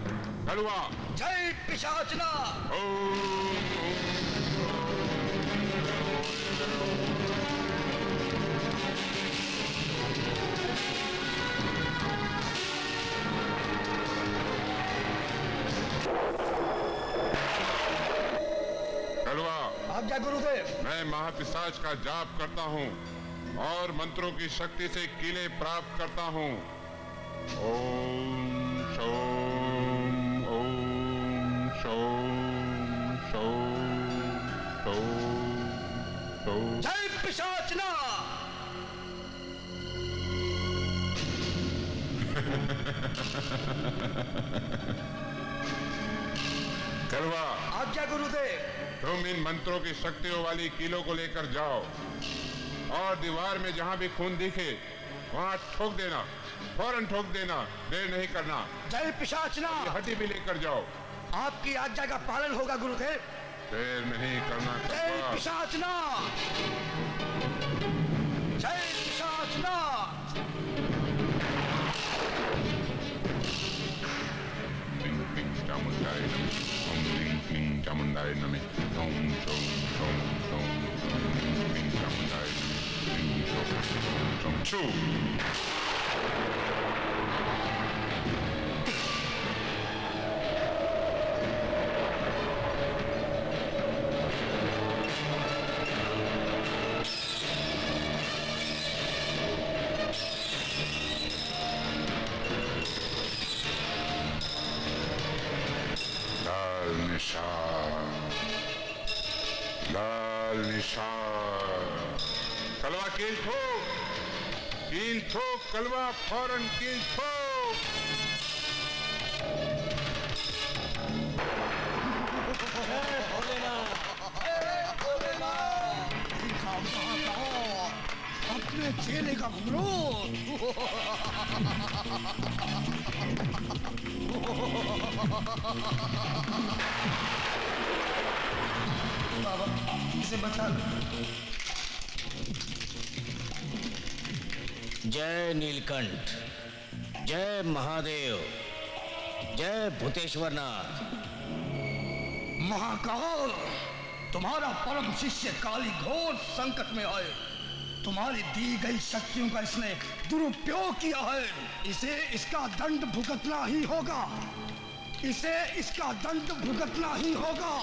कलवा। जय पिशाचना। कलवा। आज्ञा गुरुदेव। मैं महापिशाच का जाप करता हूँ और मंत्रों की शक्ति से किले प्राप्त करता हूँ। ओम शोम ओम शोम शोम शोम शोम। जय पिशाचना। कलवा। आज्ञा गुरुदेव। तुम इन मंत्रों की शक्तियों वाली कीलों को लेकर जाओ और दीवार में जहाँ भी खून दिखे वहाँ ठोक देना, फौरन ठोक देना, देर नहीं करना। जय पिशाचना। ये हड्डी भी लेकर जाओ। आपकी आज्ञा का पालन होगा गुरुदेव। देर नहीं करना। जय पिशाचना। जय पिशाचना। चामुंडाय नमः। ओम ह्रीं क्लीं चामुंडाय नमः। ओम शौं शौं शौं ह्रीं क्लीं चामुंडाय नमः। ह्रीं शौं शौं छू। लाल निशान, लाल निशान। कलवा कील ठोक कलवा, फौरन कील ठोक। अपने चेले का क्रोध। बाबा इसे बचा लो। जय नीलकंठ, जय महादेव, जय भूतेश्वरनाथ। महाकाल, तुम्हारा परम शिष्य काली घोर संकट में आए। तुम्हारी दी गई शक्तियों का इसने दुरुपयोग किया है। इसे इसका दंड भुगतना ही होगा। इसे इसका दंड भुगतना ही होगा।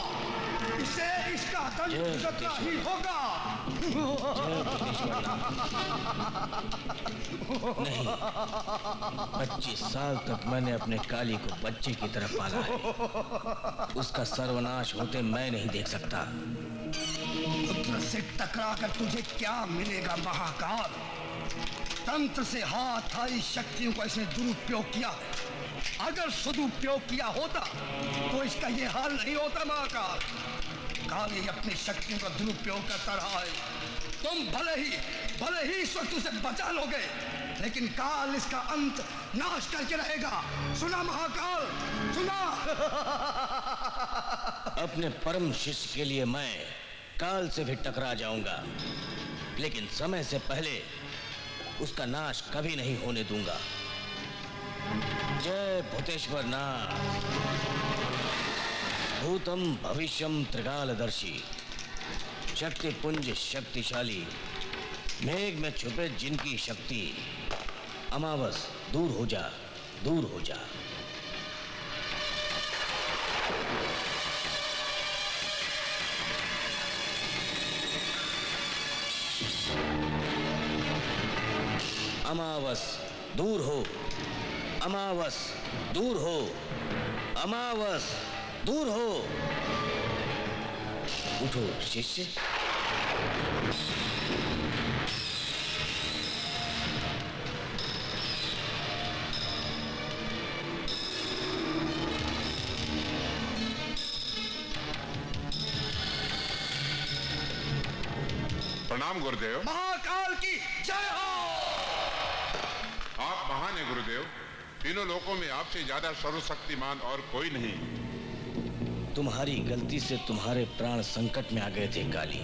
इसे इसका दंड भुगतना ही होगा। नहीं, 25 साल तक मैंने अपने काली को बच्चे की तरह पाला है। उसका सर्वनाश होते मैं नहीं देख सकता। पुत्र से टकराकर तुझे क्या मिलेगा महाकाल? तंत्र से हाथ आई शक्तियों का इसने दुरुपयोग किया है। अगर सदुपयोग किया होता तो इसका ये हाल नहीं होता महाकाल। काली अपनी शक्तियों का दुरुपयोग करता रहा है। तुम भले ही इस वक्त उसे बचा लोगे, लेकिन काल इसका अंत नाश करके रहेगा। सुना महाकाल, सुना। अपने परम शिष्य के लिए मैं काल से भी टकरा जाऊंगा, लेकिन समय से पहले उसका नाश कभी नहीं होने दूंगा। जय भूतेश्वरनाथ। भूतम भविष्यम त्रिकालदर्शी, शक्ति पुंज शक्तिशाली, मेघ में छुपे जिनकी शक्ति। अमावस दूर हो जा, दूर हो जा। अमावस दूर हो, अमावस दूर हो, अमावस दूर हो। उठो शिष्य। प्रणाम गुरुदेव। महाकाल की जय हो। आप महान हैं गुरुदेव। तीनों लोकों में आपसे ज्यादा सर्वशक्तिमान और कोई नहीं। तुम्हारी गलती से तुम्हारे प्राण संकट में आ गए थे काली।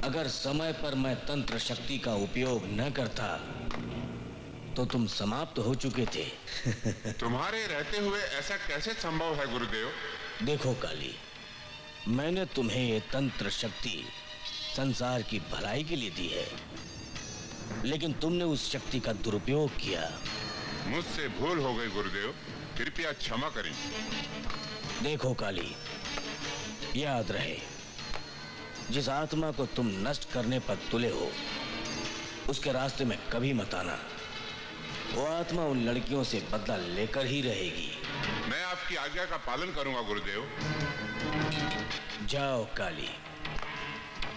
अगर समय पर मैं तंत्र शक्ति का उपयोग न करता तो तुम समाप्त हो चुके थे। तुम्हारे रहते हुए ऐसा कैसे संभव है गुरुदेव? देखो काली, मैंने तुम्हें ये तंत्र शक्ति संसार की भलाई के लिए दी है, लेकिन तुमने उस शक्ति का दुरुपयोग किया। मुझसे भूल हो गई गुरुदेव, कृपया क्षमा करें। देखो काली, याद रहे, जिस आत्मा को तुम नष्ट करने पर तुले हो उसके रास्ते में कभी मत आना। वो आत्मा उन लड़कियों से बदला लेकर ही रहेगी। मैं आपकी आज्ञा का पालन करूंगा गुरुदेव। जाओ काली,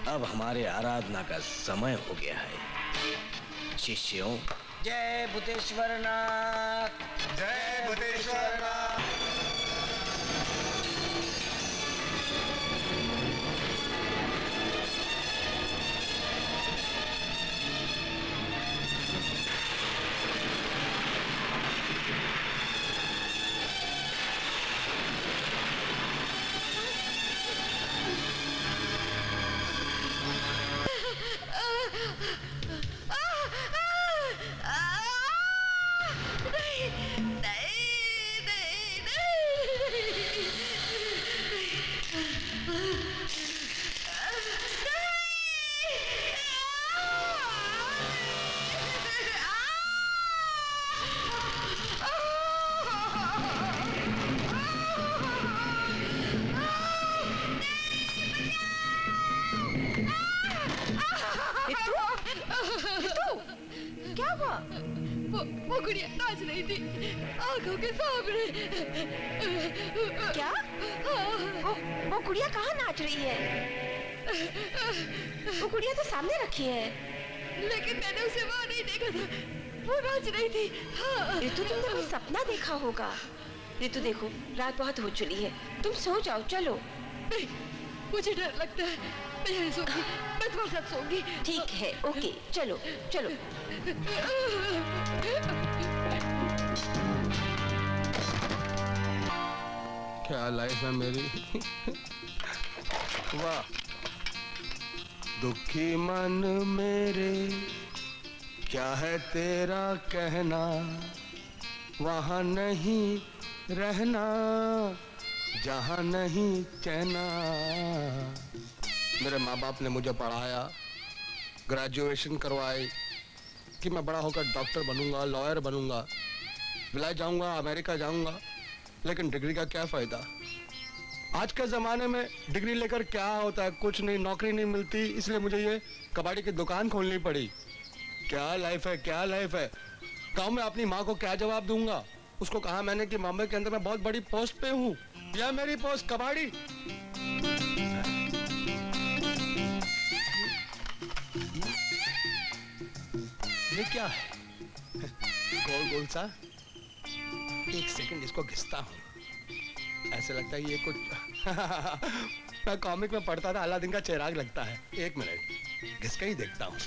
अब हमारे आराधना का समय हो गया है। शिष्यों, जय भूतेश्वर नाथ, जय भूतेश्वर नाथ। क्या हुआ? वो गुड़िया नाच रही थी आंखों के सामने। क्या? वो गुड़िया कहाँ नाच रही है? वो गुड़िया तो सामने रखी है। लेकिन मैंने उसे वहाँ नहीं देखा था, वो नाच रही थी। हाँ। ऋतु, तुमने कोई सपना देखा होगा। ऋतु देखो, रात बहुत हो चली है, तुम सो जाओ। चलो। नहीं, मुझे डर लगता है, मैं यहीं सोऊंगी, मैं तुम्हारे साथ सोऊंगी। ठीक है, ओके, चलो चलो। क्या लाइफ है मेरी। वाह। दुखी मन मेरे, क्या है तेरा कहना, वहाँ नहीं रहना जहाँ नहीं कहना। मेरे माँ बाप ने मुझे पढ़ाया, ग्रेजुएशन करवाई कि मैं बड़ा होकर डॉक्टर बनूंगा, लॉयर बनूंगा, विलायत जाऊंगा, अमेरिका जाऊंगा। लेकिन डिग्री का क्या फायदा? आज के ज़माने में डिग्री लेकर क्या होता है? कुछ नहीं, नौकरी नहीं मिलती, इसलिए मुझे ये कबाड़ी की दुकान खोलनी पड़ी। क्या लाइफ है, क्या लाइफ है। गाँव में अपनी माँ को क्या जवाब दूंगा? उसको कहा मैंने कि मुंबई के अंदर मैं बहुत बड़ी पोस्ट पे हूँ, यह मेरी पोस्ट कबाड़ी। ये क्या है? गोल गोल सा। एक सेकंड इसको घिसता हूँ, ऐसे लगता है ये कुछ मैं कॉमिक में पढ़ता था, अलादीन का चिराग लगता है। एक मिनट, घिस के ही देखता हूँ।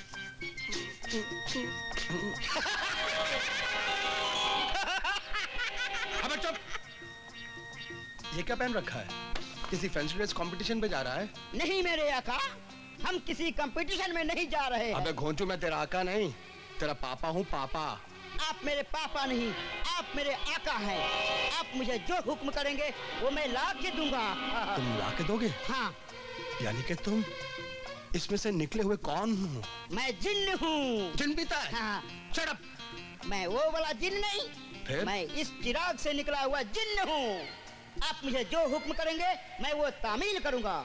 अबे चुप! ये क्या पहन रखा है? किसी फैंसी ड्रेस कंपटीशन पे जा रहा है? नहीं मेरे आका, हम किसी कंपटीशन में नहीं जा रहे हैं। अबे घोंचू, मैं तेरा आका नहीं, तेरा पापा हूँ, पापा। आप मेरे पापा नहीं, आप मेरे आका हैं। आप मुझे जो हुक्म करेंगे वो मैं ला के दूंगा। तुम ला के दोगे? हाँ। यानी कि तुम इसमें से निकले हुए कौन हो? मैं जिन्न हूँ। जिन पीता है? हाँ। Shut up! मैं वो वाला जिन्न नहीं, फिर? मैं इस चिराग से निकला हुआ जिन्न हूँ। आप मुझे जो हुक्म करेंगे मैं वो तामील करूंगा।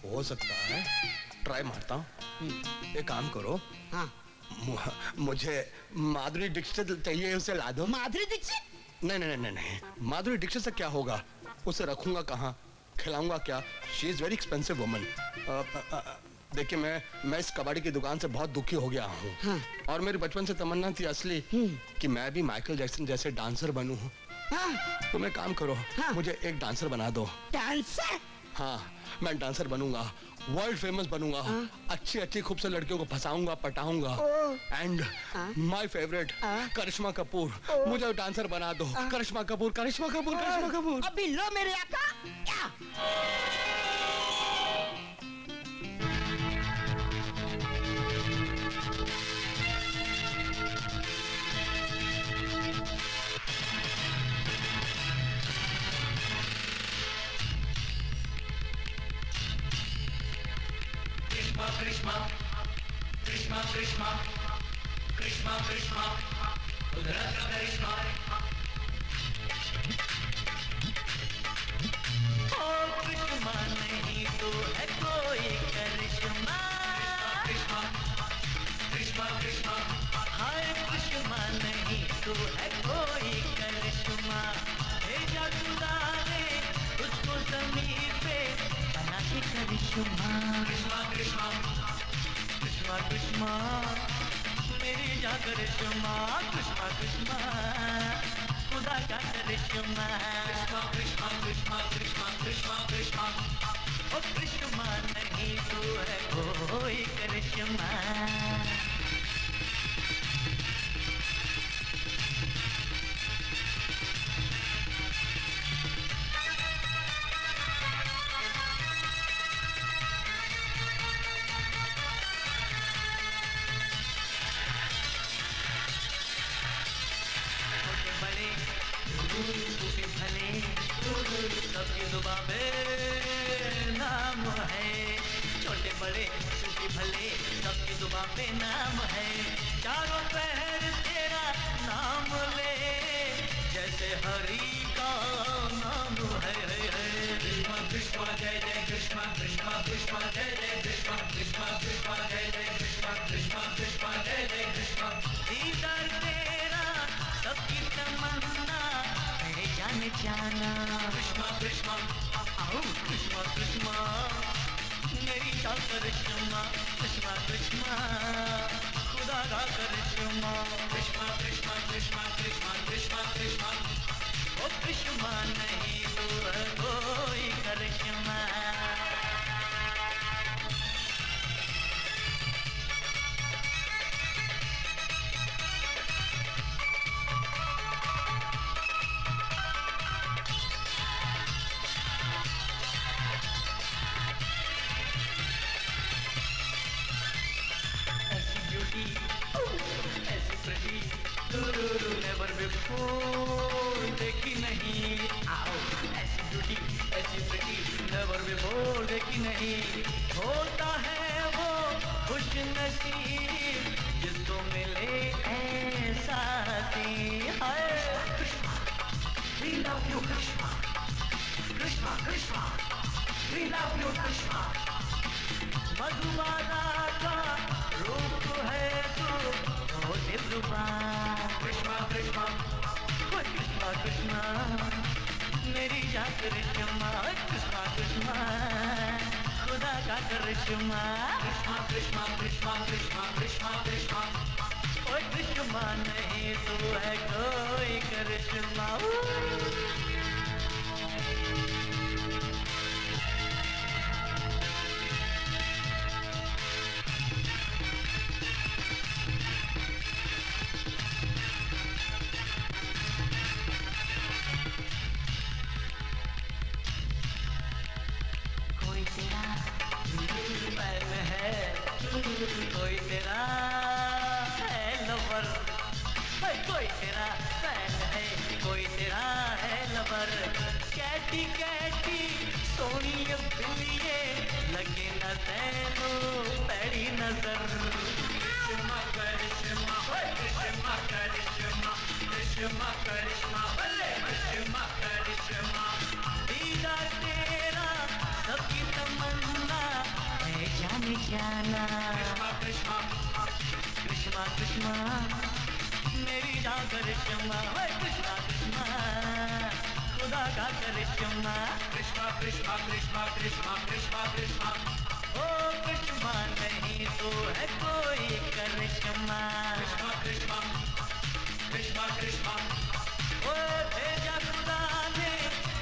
हो सकता है, ट्राई मारता हूँ। एक काम करो। हाँ। मुझे माधुरी दीक्षित चाहिए, उसे ला दो। माधुरी दीक्षित? नहीं नहीं नहीं नहीं, माधुरी दीक्षित से क्या होगा? उसे रखूंगा कहाँ, खिलाऊंगा क्या? She is very expensive woman. देखिए, मैं इस कबाड़ी की दुकान से बहुत दुखी हो गया हूँ। हाँ। और मेरी बचपन से तमन्ना थी असली कि मैं भी माइकल जैक्सन जैसे डांसर बनूं। हाँ। तुम एक काम करो, हाँ। मुझे एक डांसर बना दो। डांसर? हाँ, मैं डांसर बनूंगा, वर्ल्ड फेमस बनूंगा, अच्छी अच्छी खूबसूरत लड़कियों को फंसाऊंगा, पटाऊंगा। एंड माय फेवरेट करिश्मा कपूर, मुझे डांसर बना दो। करिश्मा कपूर, करिश्मा कपूर, करिश्मा कपूर। अभी लो मेरे आका। या।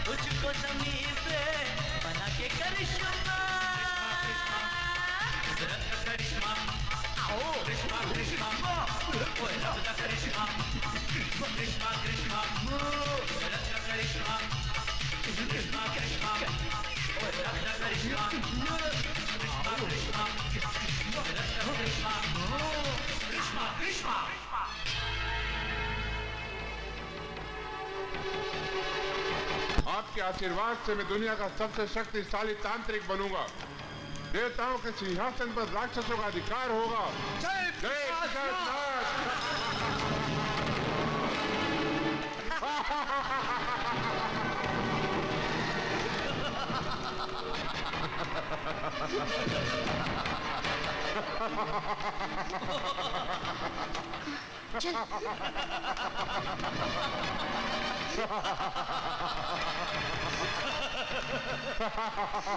तुझको जमीन पे बना के आपके आशीर्वाद से मैं दुनिया का सबसे शक्तिशाली तांत्रिक बनूंगा। देवताओं के सिंहासन पर राक्षसों का अधिकार होगा। जय जय पिशाचनाथ!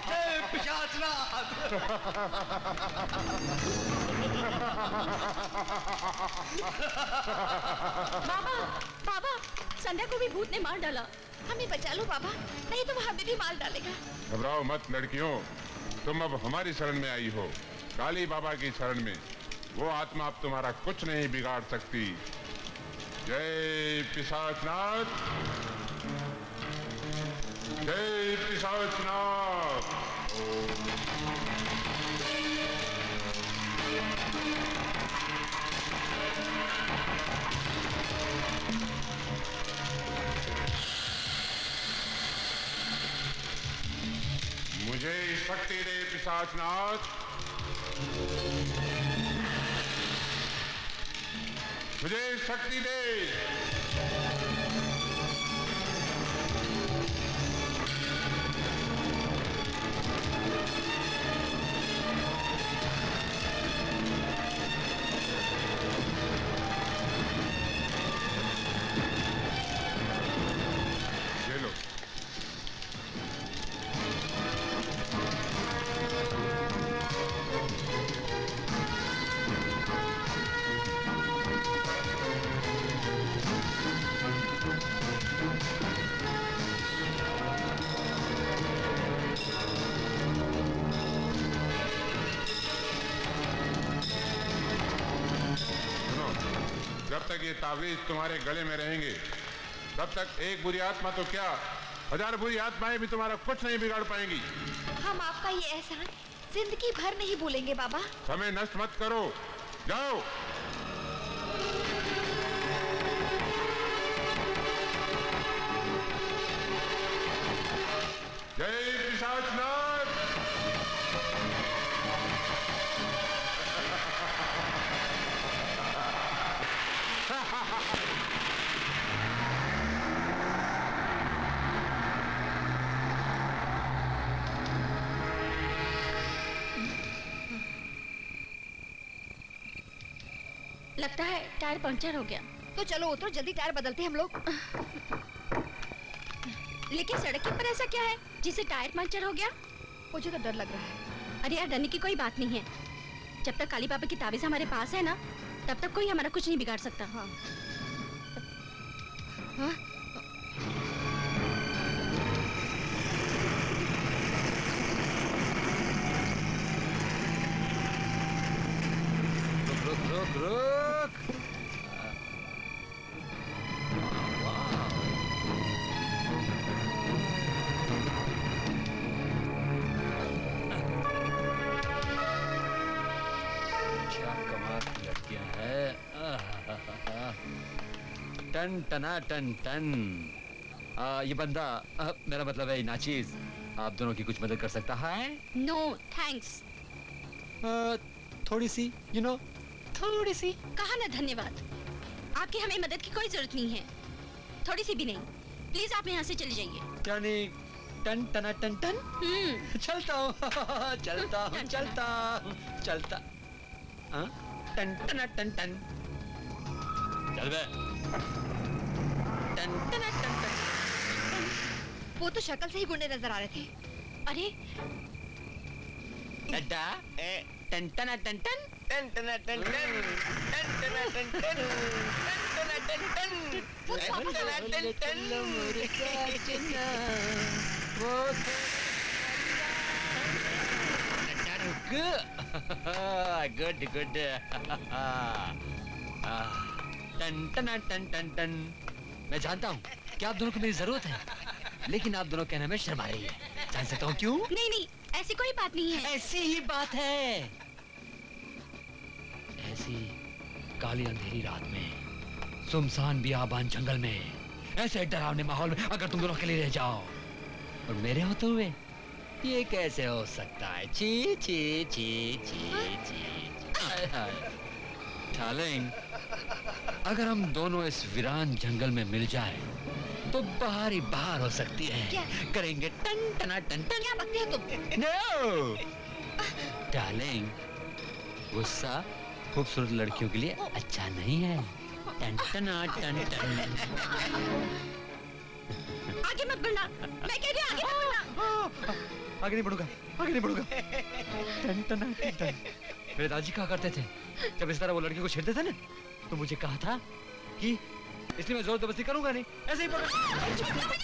जय पिशाचनाथ! बाबा बाबा संध्या को भी भूत ने मार डाला। हमें बचा लो बाबा, नहीं तो वो हमें भी मार डालेगा। घबराओ मत लड़कियों, तुम अब हमारी शरण में आई हो, काली बाबा की शरण में। वो आत्मा अब तुम्हारा कुछ नहीं बिगाड़ सकती। जय पिशाचनाथ! जय पिशाचनाथ! मुझे शक्ति दे पिशाचनाथ, मुझे शक्ति दे। ये लो। सुनो, जब तक ये तावीज तुम्हारे गले में रहेंगे तब तक एक बुरी आत्मा तो क्या, 1000 बुरी आत्माएं भी तुम्हारा कुछ नहीं बिगाड़ पाएंगी। हम आपका ये एहसान जिंदगी भर नहीं भूलेंगे बाबा। समय नष्ट मत करो, जाओ। जय पिशाचनाथ! लगता है टायर पंक्चर हो गया। तो चलो उतरो, जल्दी टायर बदलते हैं हम लोग। लेकिन सड़क के पर ऐसा क्या है जिसे टायर पंक्चर हो गया? मुझे तो डर लग रहा है। अरे यार, डरने की कोई बात नहीं है। जब तक काली बाबा की ताबीज हमारे पास है ना, तब तक कोई हमारा कुछ नहीं बिगाड़ सकता। हाँ। हाँ? रुक रुक रुक। क्या कमाल की लड़कियां हैं। टन टना टन टन। ये बंदा, मेरा मतलब है ये नाचीज, आप दोनों की कुछ मदद कर सकता है? No thanks. थोड़ी सी, यू नो, थोड़ी सी। कहा ना धन्यवाद। आपकी हमें मदद की कोई जरूरत नहीं है, थोड़ी सी भी नहीं। प्लीज आप यहाँ से चले जाइए। यानी टन टना टन टन। चलता हूँ चलता हूँ चलता हूँ चलता। हाँ? टन टना टन टन। चल बे। टन टना टन टन। वो तो शक्ल से ही गुंडे नजर आ रहे थे। अरे डड्डा, टन टना टन टन। टन टना टन टन। टन टना टन टन। टन टना टन टन। वो साबुन टन टना टन टन। मोरे साजना, वो डड्डा रुक। Good good. टन टन टन टन टन। मैं जानता हूँ कि आप दोनों को मेरी जरूरत है, लेकिन आप दोनों कहने में शर्मा रही है। जान सकता हूँ क्यों? नहीं नहीं, ऐसी कोई बात नहीं है। ऐसी ही बात है। ऐसी काली अंधेरी रात में, सुनसान बियाबान जंगल में, ऐसे डरावने माहौल में अगर तुम दोनों अकेले रह जाओ और मेरे होते हुए, ये कैसे हो सकता है? ची ची ची ची ची। डार्लिंग, अगर हम दोनों इस वीरान जंगल में मिल जाएं, तो बाहर ही बाहर हो सकती है। क्या? करेंगे टन टना टन टन। क्या बकते हो तुम? नो डार्लिंग, गुस्सा खूबसूरत लड़कियों के लिए अच्छा नहीं है। टन टना टन टन। आगे मत बढ़ना, मैं कह रही हूँ आगे मत बढ़ना। आगे नहीं बढ़ूंगा, आगे नहीं बढ़ूंगा। टन टना टन टन। मेरे दादाजी कहा करते थे, जब इस तरह वो लड़की को छेड़ते थे ना, तो मुझे कहा था कि इसलिए मैं जोर जबरदस्ती करूंगा नहीं, ऐसे ही पकड़, ऐसे ही पकड़,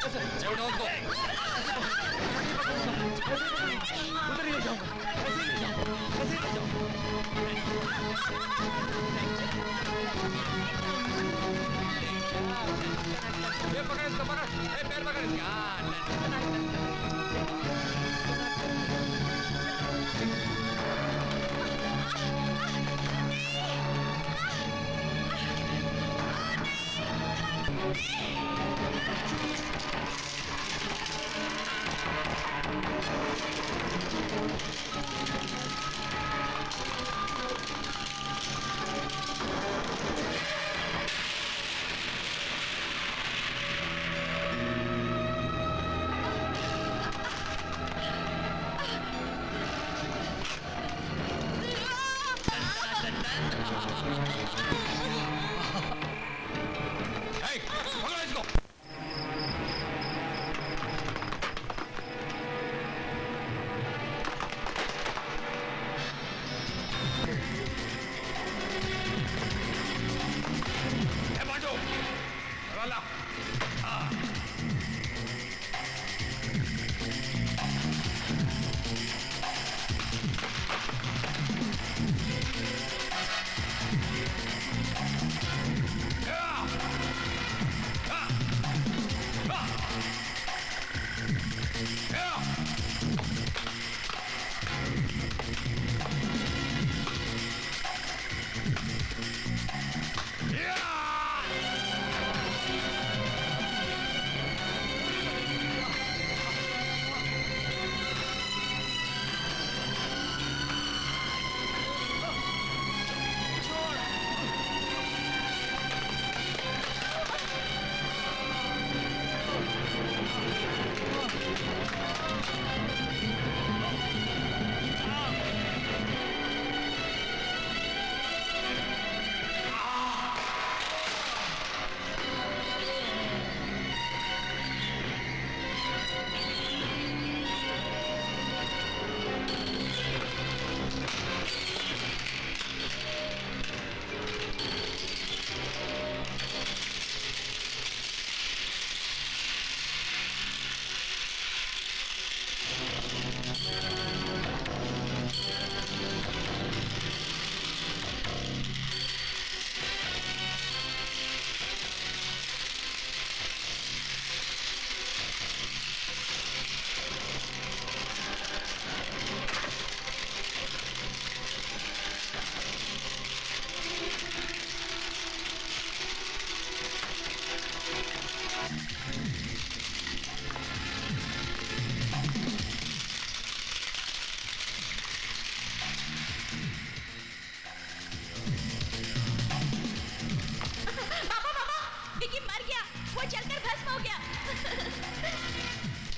ऐसे छोड़ो उसको, उधर ही ले जाऊंगा, ऐसे ही ले जाऊंगा, ऐसे ही ले जाऊंगा। ये पकड़ इसको, पकड़, ये पैर पकड़ इसका।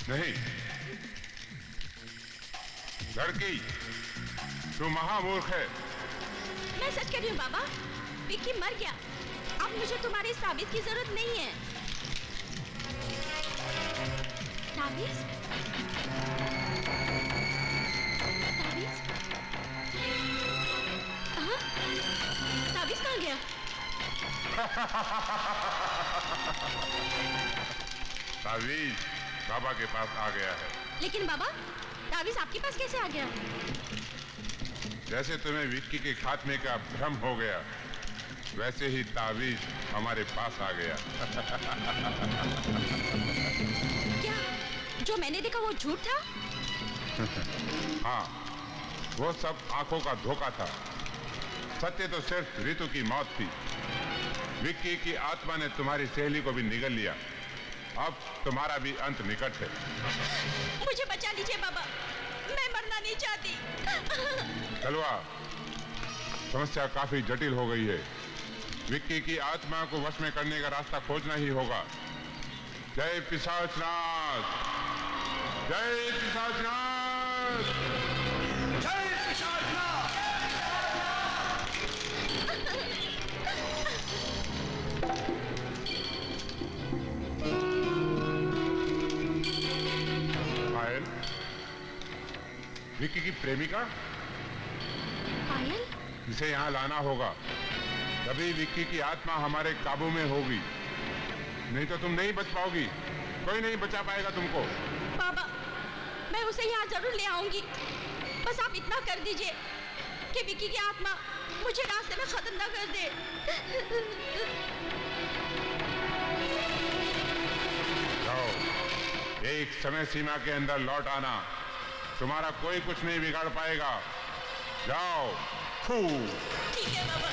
नहीं लड़की, तू महामूर्ख है। मैं सच कह रही हूँ बाबा, विक्की मर गया। अब मुझे तुम्हारी इस ताबीज की जरूरत नहीं है। ताबीज? ताबीज? हाँ? ताबीज कहाँ गया? तावीज बाबा के पास आ गया है। लेकिन बाबा, ताबीज आपके पास कैसे आ गया? जैसे तुम्हें विक्की के खात्मे का भ्रम हो गया, वैसे ही तावीज हमारे पास आ गया। क्या जो मैंने देखा वो झूठ था? हाँ, वो सब आंखों का धोखा था। सत्य तो सिर्फ ऋतु की मौत थी। विक्की की आत्मा ने तुम्हारी सहेली को भी निगल लिया। अब तुम्हारा भी अंत निकट है। मुझे बचा लीजिए बाबा, मैं मरना नहीं चाहती। कलवा, समस्या काफी जटिल हो गई है। विक्की की आत्मा को वश में करने का रास्ता खोजना ही होगा। जय पिशाचनाथ, जय पिशाचनाथ, जय पिशाचनाथ। पायल, विक्की की प्रेमिका, पायल? इसे यहाँ लाना होगा। तभी विक्की की आत्मा हमारे काबू में होगी। नहीं तो तुम नहीं बच पाओगी। कोई नहीं बचा पाएगा तुमको। बाबा, मैं उसे यहाँ जरूर ले आऊंगी। बस आप इतना कर दीजिए कि विक्की की आत्मा मुझे रास्ते में खत्म ना कर दे। जाओ, एक समय सीमा के अंदर लौट आना। तुम्हारा कोई कुछ नहीं बिगाड़ पाएगा। जाओ। फू। ठीक है बाबा।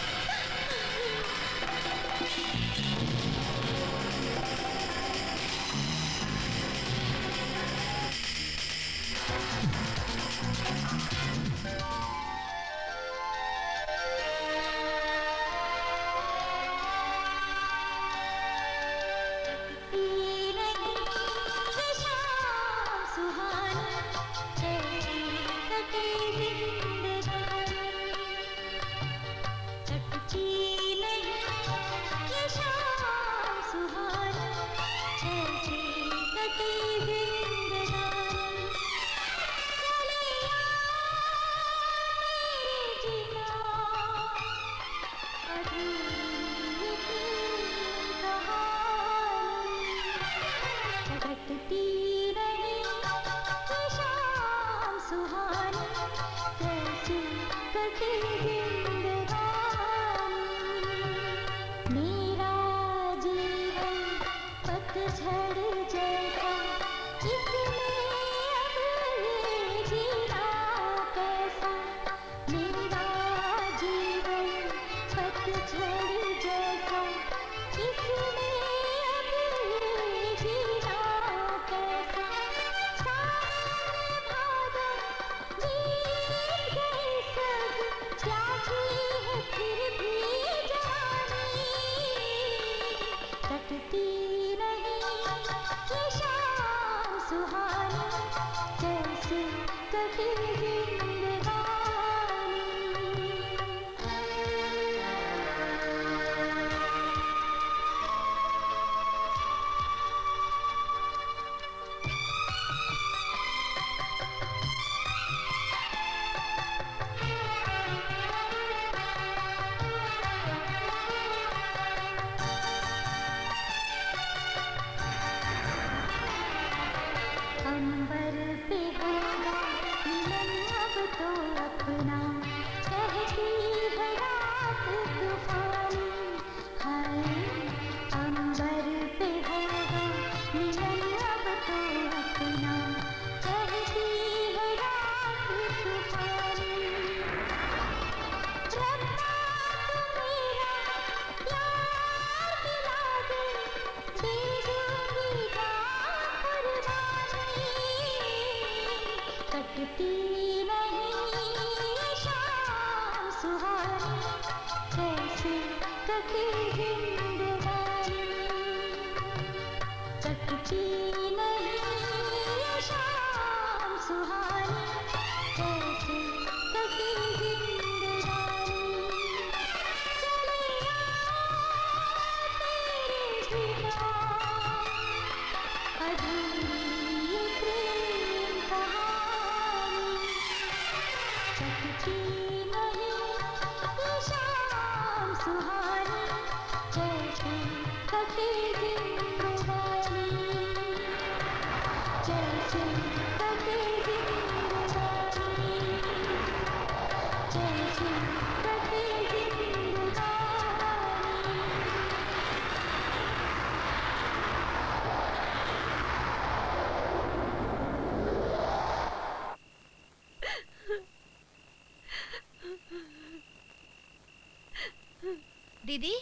दीदी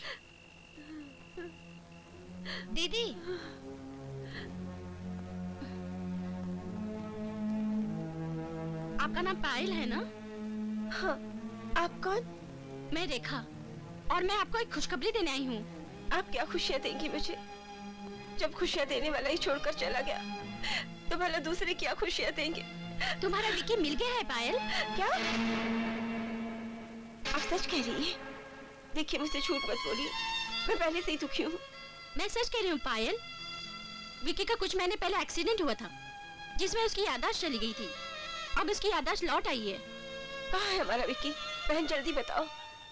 दीदी आपका नाम पायल है ना? हाँ, आप कौन? मैं रेखा और मैं आपको एक खुशखबरी देने आई हूँ। आप क्या खुशियाँ देंगी मुझे? जब खुशियाँ देने वाला ही छोड़कर चला गया तो भला दूसरे क्या खुशियाँ देंगे? तुम्हारा विकी मिल गया है पायल। क्या? आप सच कह रही हैं? देखिए मुझसे झूठ मत बोलिए, मैं पहले से ही दुखी हूँ। मैं सच कह रही हूँ पायल। विकी का कुछ महीने पहले एक्सीडेंट हुआ था जिसमें उसकी याददाश्त चली गई थी। अब उसकी याददाश्त लौट आई है। कहाँ है हमारा विक्की? बहन जल्दी बताओ,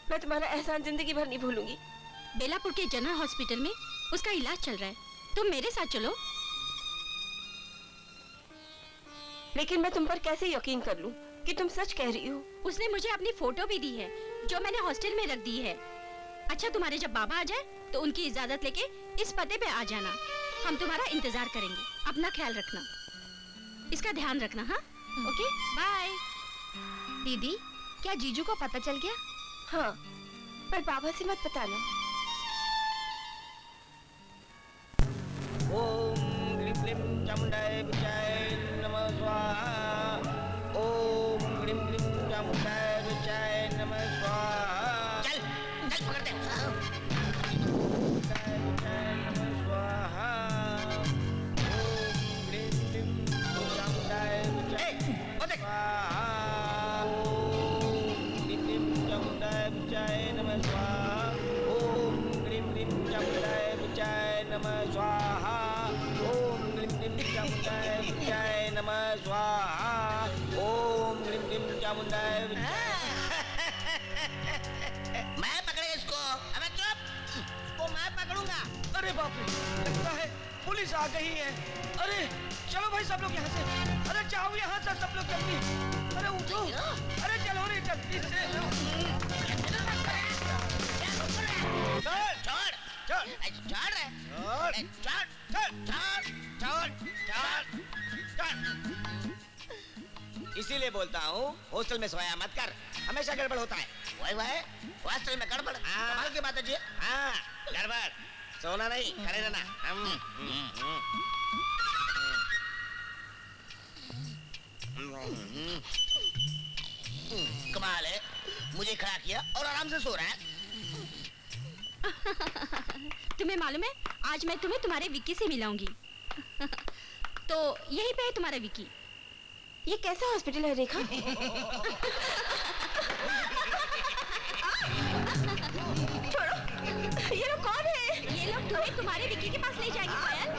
मैं तुम्हारा एहसान जिंदगी भर नहीं भूलूंगी। बेलापुर के जनरल हॉस्पिटल में उसका इलाज चल रहा है, तुम मेरे साथ चलो। लेकिन मैं तुम पर कैसे यकीन कर लूं कि तुम सच कह रही हो? उसने मुझे अपनी फोटो भी दी है जो मैंने हॉस्टल में रख दी है। अच्छा तुम्हारे जब बाबा आ जाए तो उनकी इजाजत लेके इस पते पे आ जाना। हम तुम्हारा इंतजार करेंगे। अपना ख्याल रखना, इसका ध्यान रखना। हाँ ओके बाय। दीदी क्या जीजू को पता चल गया? हाँ, पर बाबा से मत बताना। ओम ग्रीं ग्रीं चामुंडाय विचाय नमः स्वाहा। ओम ग्रीं ग्रीं चामुंडाय विचाय नमः स्वाहा। चल चल पकड़ दे। चामुंडाय विचाय नमः स्वाहा। ओम ग्रीं ग्रीं चामुंडाय विचाय स्वाहा। ओम ग्रीं ग्रीं चामुंडाय विचाय नमः स्वाहा। ओम ग्रीं ग्रीं चामुंडाय विचाय नमः स्वाहा। ओम ग्रीं ग्रीं चामुंडाय विचाय नमः स्वाहा। ओम ग्रीं ग्रीं चामुंडाय मैं पकड़े इसको। अबे चुप, वो मैं पकड़ूंगा। अरे बाप रे, लगता है पुलिस आ गई है। अरे चलो भाई सब लोग यहाँ से। अरे जाओ यहाँ से सब लोग जल्दी। अरे उठो, अरे चलो रे जल्दी से। छोड़ छोड़ छोड़ छोड़ रे छोड़ छोड़ छोड़ छोड़ छोड़। इसीलिए बोलता हूँ हॉस्टल में सोया मत कर, हमेशा गड़बड़ होता है। वही हॉस्टल में गड़बड़। कमाल की बात है जी। हाँ गड़बड़, सोना नहीं, खड़े रहना। कमाल है, मुझे खड़ा किया और आराम से सो रहा है। तुम्हें मालूम है आज मैं तुम्हें तुम्हारे विक्की से मिलाऊंगी। तो यहीं पे है तुम्हारा विक्की। ये कैसा हॉस्पिटल है रेखा? छोड़ो, ये लोग कौन है? ये लोग तुम्हें तुम्हारे विक्की के पास ले जाएंगे पायल।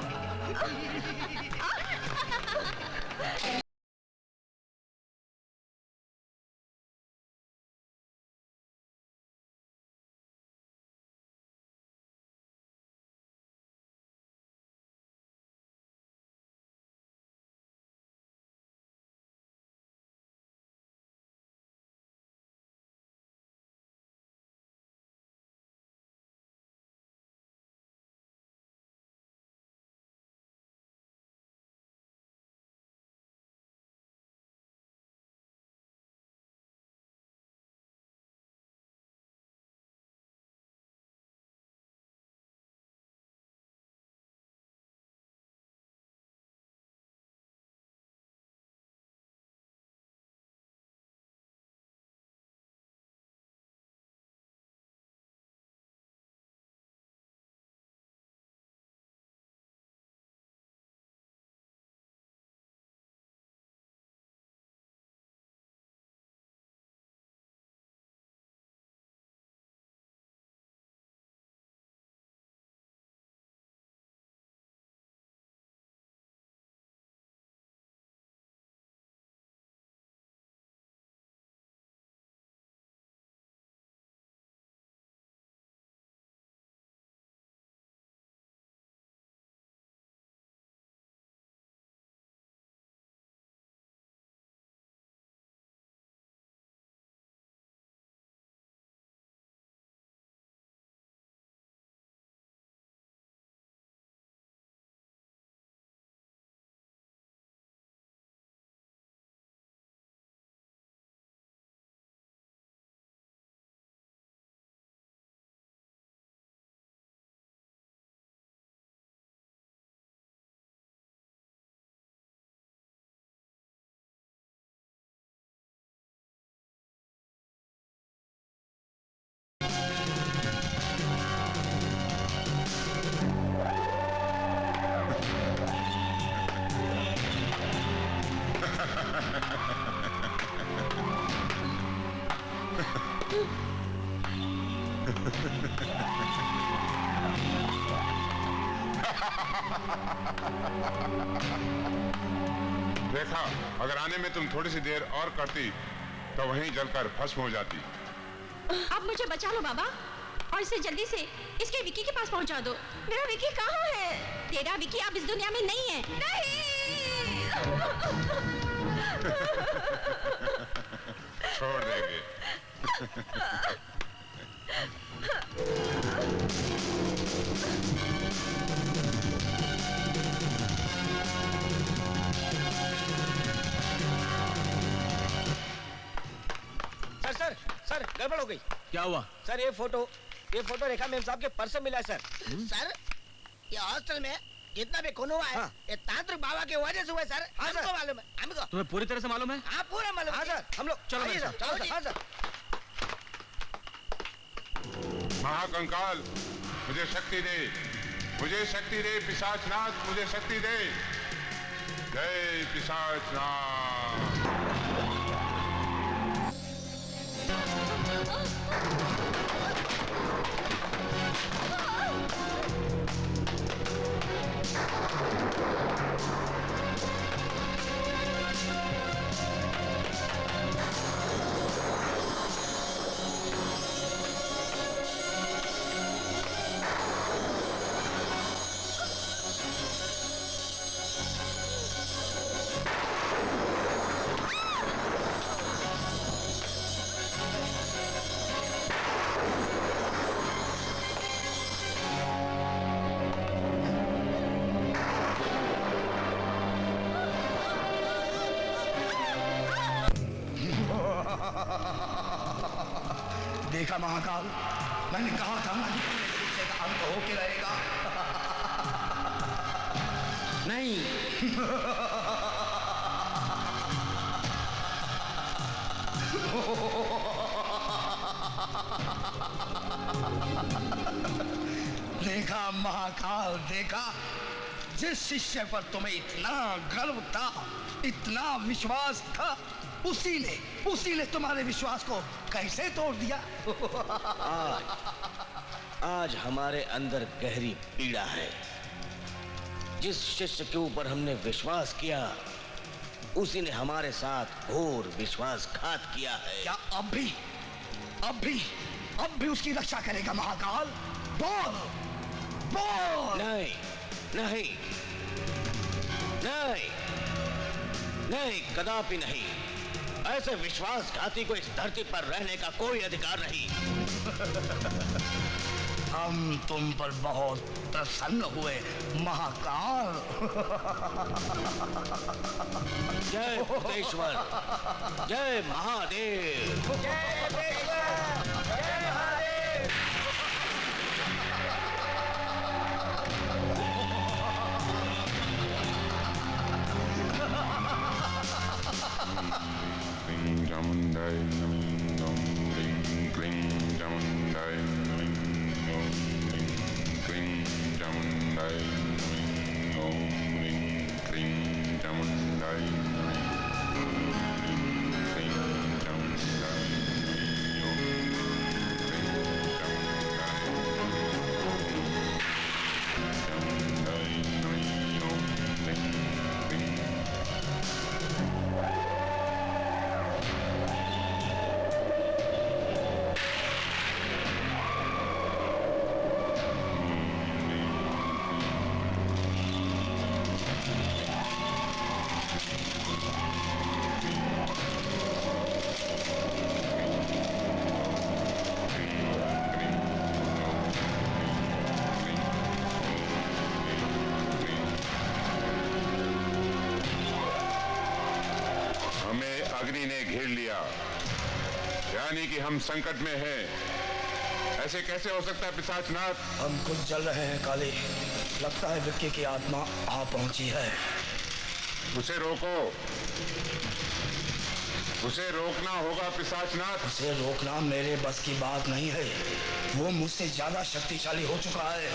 देखा, अगर आने में तुम थोड़ी सी देर और करती तो वहीं जलकर भस्म हो जाती। आप मुझे बचा लो बाबा, और इसे जल्दी से इसके विकी के पास पहुंचा दो। मेरा विकी कहाँ है? तेरा विकी अब इस दुनिया में नहीं है। नहीं। छोड़ देंगे। सर सर गड़बड़ हो गई। क्या हुआ? सर ये फोटो रेखा मैम साहब के पर्स से मिला है सर। सर ये हॉस्टल में जितना भी खून हुआ है हाँ। ये तांत्रिक बाबा की वजह से हुआ है सर। हाँ, हमको सर। मालूम है, हमको। तुम्हें पूरी तरह से मालूम है? हाँ पूरा मालूम हाँ है। सर, हम लोग चलो आइए मेरे सर, चलो सर, हाँ सर। महाकंकाल मुझे शक्ति दे, मुझे शक्ति दे पिशाचनाथ, मुझे शक्ति दे। जय पिशाचनाथ। देखा महाकाल, मैंने कहा था ना शिष्य का अंत होके रहेगा। नहीं। देखा महाकाल, देखा जिस शिष्य पर तुम्हें इतना गर्व था, इतना विश्वास था, उसी ने तुम्हारे विश्वास को कैसे तोड़ दिया। आज हमारे अंदर गहरी पीड़ा है। जिस शिष्य के ऊपर हमने विश्वास किया, उसी ने हमारे साथ घोर विश्वासघात किया है। क्या अब भी उसकी रक्षा करेगा महाकाल? बोल बोल। नहीं नहीं नहीं नहीं, कदापि नहीं। ऐसे विश्वासघाती को इस धरती पर रहने का कोई अधिकार नहीं। हम तुम पर बहुत प्रसन्न हुए महाकाल। जय भूतेश्वर, जय महादेव। जय भूतेश्वर, जय महादेव। क्लीं चामुंडाय नमः ओम क्लीं चामुंडाय नमः ओम क्लीं चामुंडाय नमः ओम क्लीं चामुंडाय नमः क्लीं चामुंडाय नमः ओम चामुंडाय नमः ओम हमें अग्नि ने घेर लिया, यानी कि हम संकट में हैं। ऐसे कैसे हो सकता है पिशाचनाथ? हम खुद जल रहे हैं काली। लगता है विक्की की आत्मा आ पहुंची है। उसे रोको, उसे रोकना होगा पिशाचनाथ। उसे रोकना मेरे बस की बात नहीं है। वो मुझसे ज्यादा शक्तिशाली हो चुका है।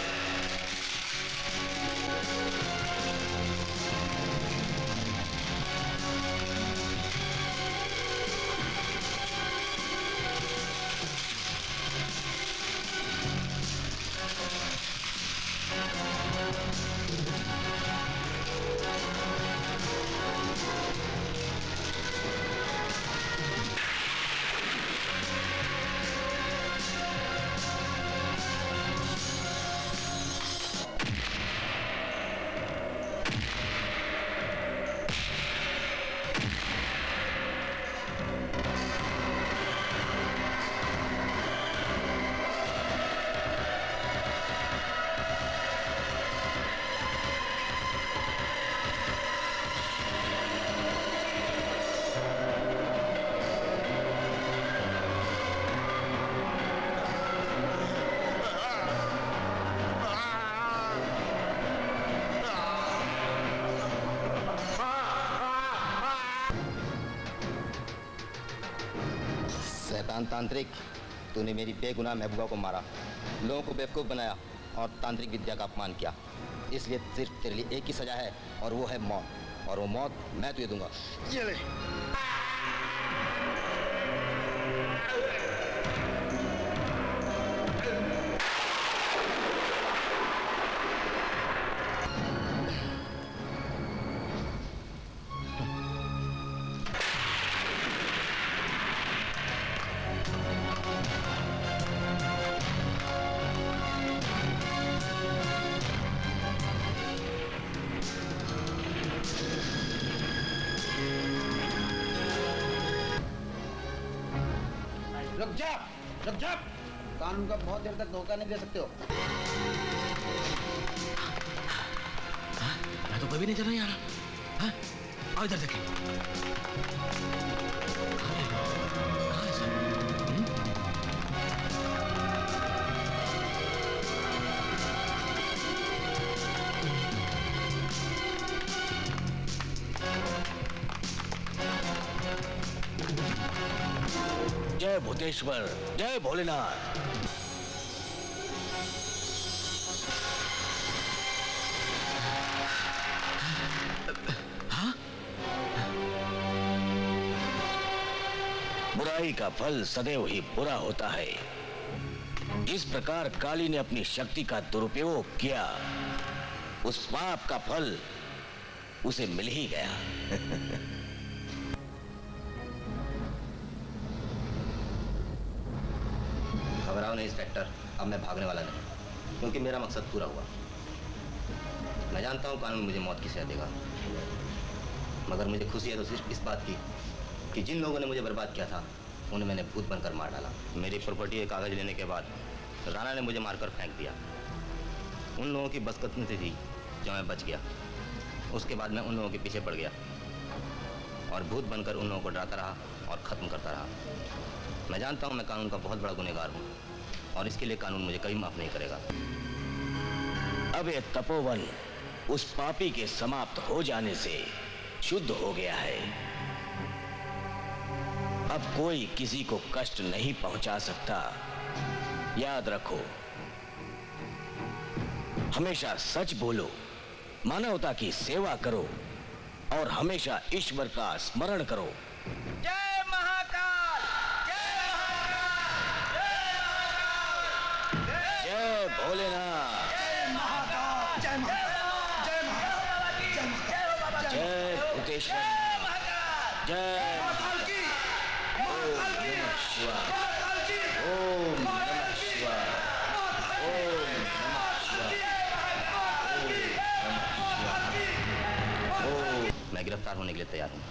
चांद तांत्रिक, तूने मेरी बेगुनाह महबूबा को मारा, लोगों को बेवकूफ़ बनाया और तांत्रिक विद्या का अपमान किया। इसलिए सिर्फ तेरे लिए एक ही सजा है और वो है मौत, और वो मौत मैं तुझे दूंगा। ये ले। रुक जा, रुक जा। कानून का बहुत देर तक धोखा नहीं दे सकते हो। मैं तो कभी नहीं चला यार। हाँ? आओ इधर देखिए। कहाँ है सर? जय भूतेश्वर, जय भोलेनाथ। हाँ? बुराई का फल सदैव ही बुरा होता है। जिस प्रकार काली ने अपनी शक्ति का दुरुपयोग किया, उस पाप का फल उसे मिल ही गया। घबराओ नहीं इंस्पेक्टर, अब मैं भागने वाला नहीं, क्योंकि मेरा मकसद पूरा हुआ। मैं जानता हूँ कानून मुझे मौत की सजा देगा, मगर मुझे खुशी है तो सिर्फ इस बात की कि जिन लोगों ने मुझे बर्बाद किया था उन्हें मैंने भूत बनकर मार डाला। मेरी प्रॉपर्टी के कागज लेने के बाद राणा ने मुझे मारकर फेंक दिया। उन लोगों की बदकिस्मती थी जो मैं बच गया। उसके बाद मैं उन लोगों के पीछे पड़ गया और भूत बनकर उन लोगों को डराता रहा और ख़त्म करता रहा। मैं जानता हूँ मैं कानून का बहुत बड़ा गुनहगार हूँ और इसके लिए कानून मुझे कभी माफ नहीं करेगा। अब ये तपोवन उस पापी के समाप्त हो जाने से शुद्ध हो गया है। अब कोई किसी को कष्ट नहीं पहुंचा सकता। याद रखो, हमेशा सच बोलो, मानवता की सेवा करो और हमेशा ईश्वर का स्मरण करो। जय महाकाल, जय महाकाल, जय भोलेनाथ, जय महाकाल, जय महाकाल, जय महाकाल, जय भूतेश्वर, जय महाकाल की, महाकाल की, शिवाय, महाकाल की, ओम नमः शिवाय, ओम नमः शिवाय, ओम नमः शिवाय, ओम। मैं गिरफ्तार होने के लिए तैयार हूँ।